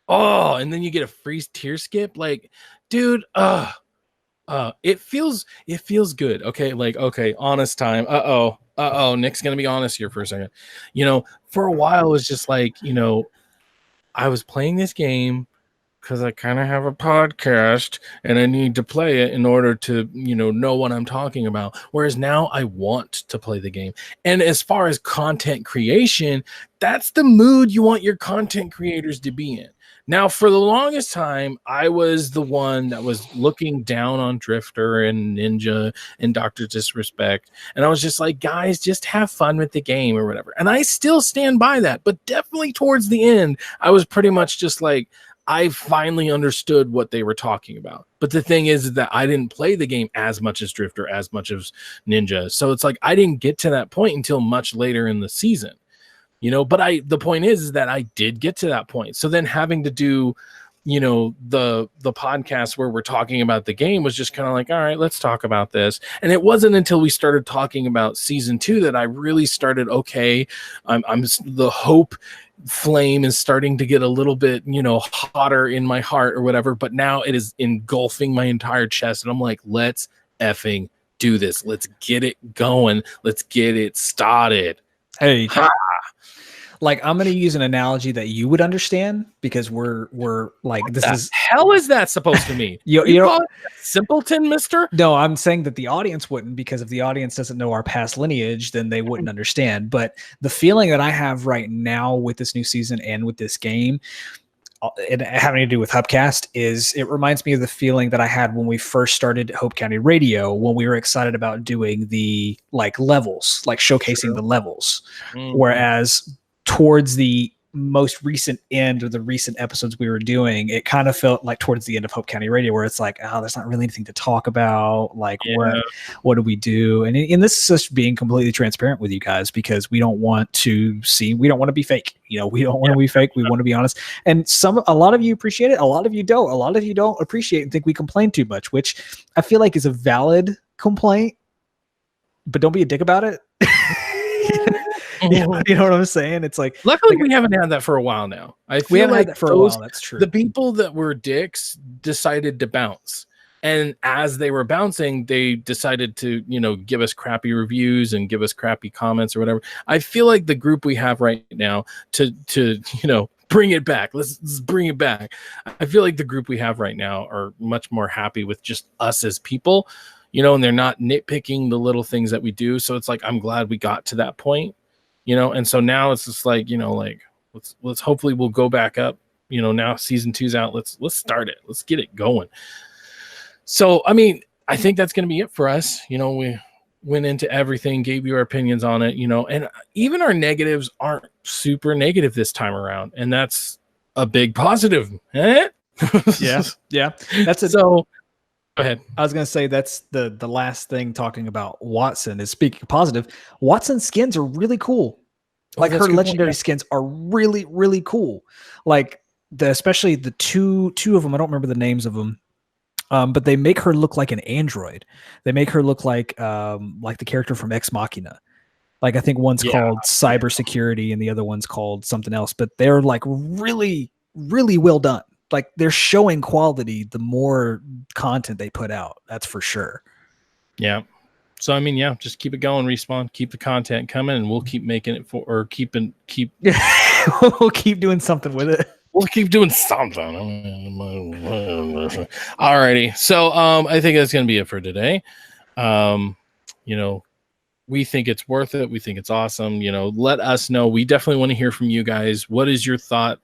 B: Oh, and then you get a free tier skip. Like, dude, it feels good. Okay, honest time. Nick's gonna be honest here for a second. For a while it was just like, I was playing this game because I kind of have a podcast and I need to play it in order to know what I'm talking about. Whereas now I want to play the game. And as far as content creation, that's the mood you want your content creators to be in. Now, for the longest time, I was the one that was looking down on Drifter and Ninja and Dr. Disrespect. And I was just like, guys, just have fun with the game or whatever. And I still stand by that. But definitely towards the end, I was pretty much just like, I finally understood what they were talking about. But the thing is that I didn't play the game as much as Drifter, as much as Ninja. So it's like I didn't get to that point until much later in the season. But the point is that I did get to that point. So then having to do, the podcast where we're talking about the game was just kind of like, all right, let's talk about this. And it wasn't until we started talking about season 2 that I really started, okay, I'm the hope flame is starting to get a little bit, hotter in my heart or whatever. But now it is engulfing my entire chest. And I'm like, let's effing do this. Let's get it going. Let's get it started.
A: Hey, like I'm going to use an analogy that you would understand, because we're like,
B: what
A: this
B: the
A: is
B: hell is that supposed to mean? you call it simpleton, mister?
A: No, I'm saying that the audience wouldn't, because if the audience doesn't know our past lineage, then they wouldn't understand. But the feeling that I have right now with this new season and with this game, it having to do with HUBcast, is it reminds me of the feeling that I had when we first started Hope County Radio, when we were excited about doing the levels, like showcasing the levels. Whereas towards the most recent end of the recent episodes we were doing, it kind of felt like towards the end of Hope County Radio, where it's like, oh, there's not really anything to talk about. Like, what do we do? And this is just being completely transparent with you guys, because we don't want to be fake. We don't want to be fake. We want to be honest. And a lot of you appreciate it. A lot of you don't. A lot of you don't appreciate and think we complain too much, which I feel like is a valid complaint, but don't be a dick about it. You know what I'm saying? It's like,
B: luckily we haven't had that for a while now. I feel
A: we haven't
B: like
A: had that for a while. That's true.
B: The people that were dicks decided to bounce. And as they were bouncing, they decided to, give us crappy reviews and give us crappy comments or whatever. I feel like the group we have right now to bring it back. Let's bring it back. I feel like the group we have right now are much more happy with just us as people, and they're not nitpicking the little things that we do. So it's like, I'm glad we got to that point, and so now it's just like, let's hopefully we'll go back up, now season 2's out. Let's start it. Let's get it going. So, I mean, I think that's going to be it for us. We went into everything, gave you our opinions on it, and even our negatives aren't super negative this time around. And that's a big positive.
A: Yeah. That's it.
B: So, go ahead.
A: I was going to say that's the last thing talking about Wattson is, speaking of positive, Watson's skins are really cool. Like her legendary skins are really, really cool. Like especially the two of them. I don't remember the names of them. But they make her look like an android. They make her look like the character from Ex Machina. Like I think one's called Cybersecurity and the other one's called something else. But they're like really, really well done. Like they're showing quality the more content they put out. That's for sure.
B: Yeah. So I mean, just keep it going, Respawn. Keep the content coming, and we'll keep making it keep.
A: We'll keep doing something with it.
B: We'll keep doing something. Alrighty. So I think that's gonna be it for today. We think it's worth it. We think it's awesome. Let us know. We definitely want to hear from you guys. What is your thought?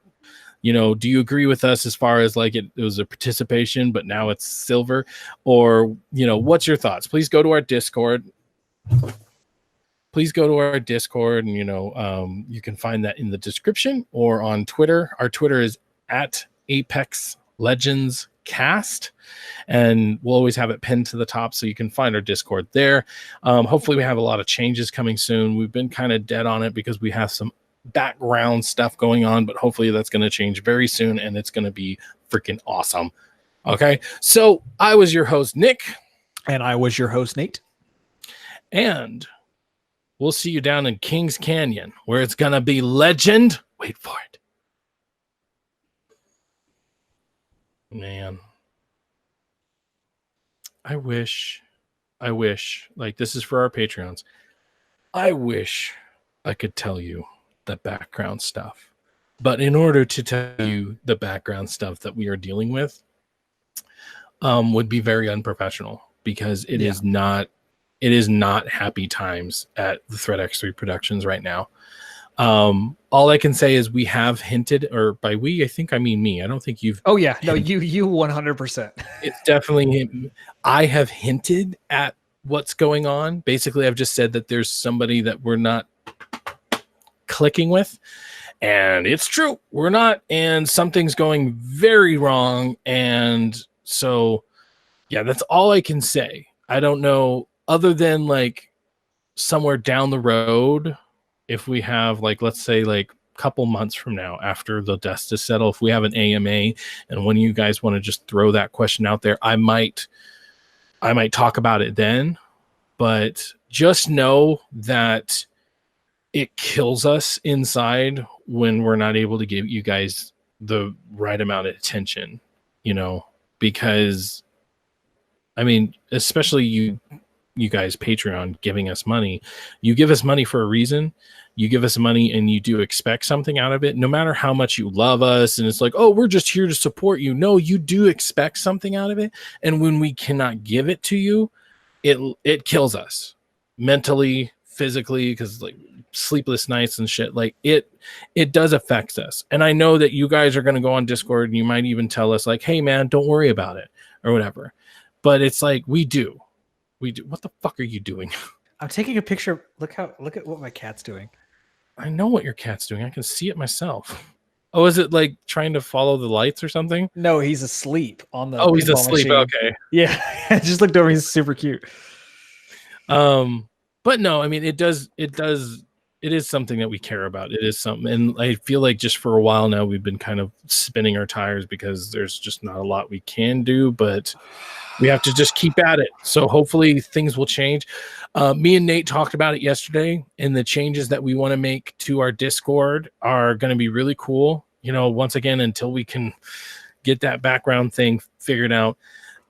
B: Do you agree with us as far as like it was a participation, but now it's silver? Or, what's your thoughts? Please go to our Discord. And, you can find that in the description or on Twitter. Our Twitter is at Apex Legends Cast, and we'll always have it pinned to the top, so you can find our Discord there. Hopefully we have a lot of changes coming soon. We've been kind of dead on it because we have some background stuff going on, but hopefully that's going to change very soon, and it's going to be freaking awesome. Okay, so I was your host, Nick.
A: And I was your host, Nate.
B: And we'll see you down in Kings Canyon, where it's going to be legend. Wait for it. Man. I wish, like this is for our Patreons. I wish I could tell you the background stuff. But in order to tell you the background stuff that we are dealing with, would be very unprofessional, because it is not happy times at the Threat X3 Productions right now. All I can say is we have hinted, or by we, I think I mean me. I don't think you've.
A: Oh yeah, no, you 100%.
B: It's definitely. I have hinted at what's going on. Basically, I've just said that there's somebody that we're not clicking with, and it's true, we're not, and something's going very wrong, and so that's all I can say. I don't know, other than like somewhere down the road, if we have like, let's say like a couple months from now, after the dust is settled, if we have an AMA and when you guys want to just throw that question out there, I might talk about it then. But just know that it kills us inside when we're not able to give you guys the right amount of attention, because I mean, especially you guys, Patreon, giving us money. You give us money for a reason. You give us money and you do expect something out of it, no matter how much you love us. And it's like, oh, we're just here to support you. No, you do expect something out of it. And when we cannot give it to you, it kills us mentally, physically, because like sleepless nights and shit, like it does affect us. And I know that you guys are going to go on Discord and you might even tell us like, hey man, don't worry about it or whatever. But it's like, we do. What the fuck are you doing?
A: I'm taking a picture. Look at what my cat's doing.
B: I know what your cat's doing. I can see it myself. Oh, is it like trying to follow the lights or something?
A: No, he's asleep on the.
B: Oh, he's asleep. Machine. Okay.
A: Yeah, I just looked over. He's super cute.
B: But no, I mean, it is something that we care about. It is something, and I feel like just for a while now we've been kind of spinning our tires because there's just not a lot we can do, but we have to just keep at it. So hopefully things will change. Me and Nate talked about it yesterday, and the changes that we want to make to our Discord are going to be really cool. Once again, until we can get that background thing figured out,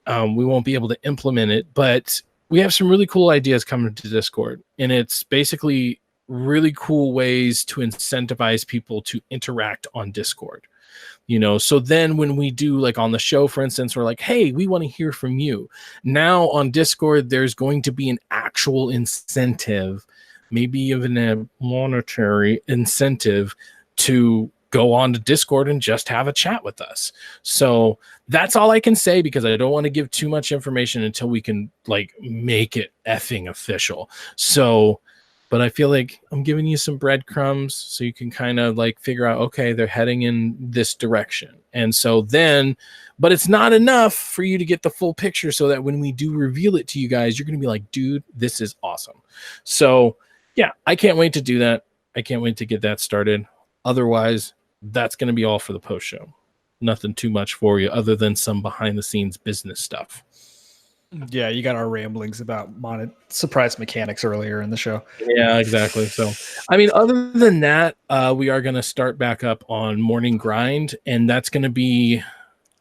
B: we won't be able to implement it, but we have some really cool ideas coming to Discord, and it's basically really cool ways to incentivize people to interact on Discord. So then when we do, like on the show, for instance, we're like, hey, we want to hear from you. Now on Discord, there's going to be an actual incentive, maybe even a monetary incentive, to go on to Discord and just have a chat with us. So that's all I can say, because I don't want to give too much information until we can like make it effing official. So, but I feel like I'm giving you some breadcrumbs so you can kind of like figure out, okay, they're heading in this direction. And so then, but it's not enough for you to get the full picture, so that when we do reveal it to you guys, you're going to be like, dude, this is awesome. So yeah, I can't wait to do that. I can't wait to get that started. Otherwise, that's going to be all for the post show. Nothing too much for you other than some behind the scenes business stuff.
A: Yeah, you got our ramblings about surprise mechanics earlier in the show.
B: Yeah, exactly. So, I mean, other than that, we are going to start back up on Morning Grind, and that's going to be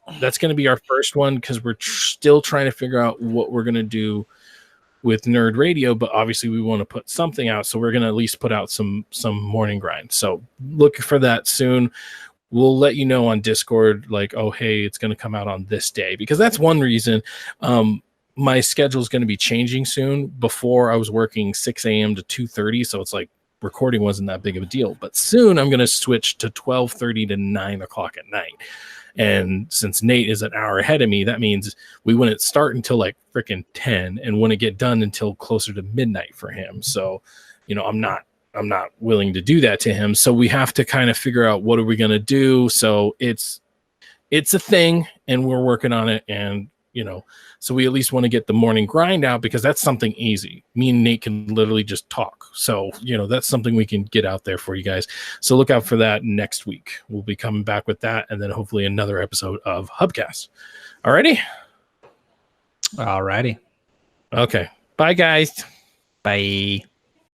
B: our first one, because we're still trying to figure out what we're going to do with Nerd Radio, but obviously we want to put something out, so we're going to at least put out some Morning Grind. So look for that soon. We'll let you know on Discord, like, oh, hey, it's going to come out on this day, because that's one reason. My schedule is going to be changing soon. Before, I was working 6 a.m. to 2:30, so it's like recording wasn't that big of a deal. But soon I'm going to switch to 12:30 to 9 o'clock at night. And since Nate is an hour ahead of me, that means we wouldn't start until like freaking 10 and wouldn't get done until closer to midnight for him. So, I'm not willing to do that to him. So we have to kind of figure out what are we going to do. So it's a thing, and we're working on it. And, so we at least want to get the Morning Grind out, because that's something easy. Me and Nate can literally just talk. So, that's something we can get out there for you guys. So look out for that next week. We'll be coming back with that, and then hopefully another episode of HUBcast. Alrighty?
A: Alrighty.
B: Okay. Bye, guys.
A: Bye.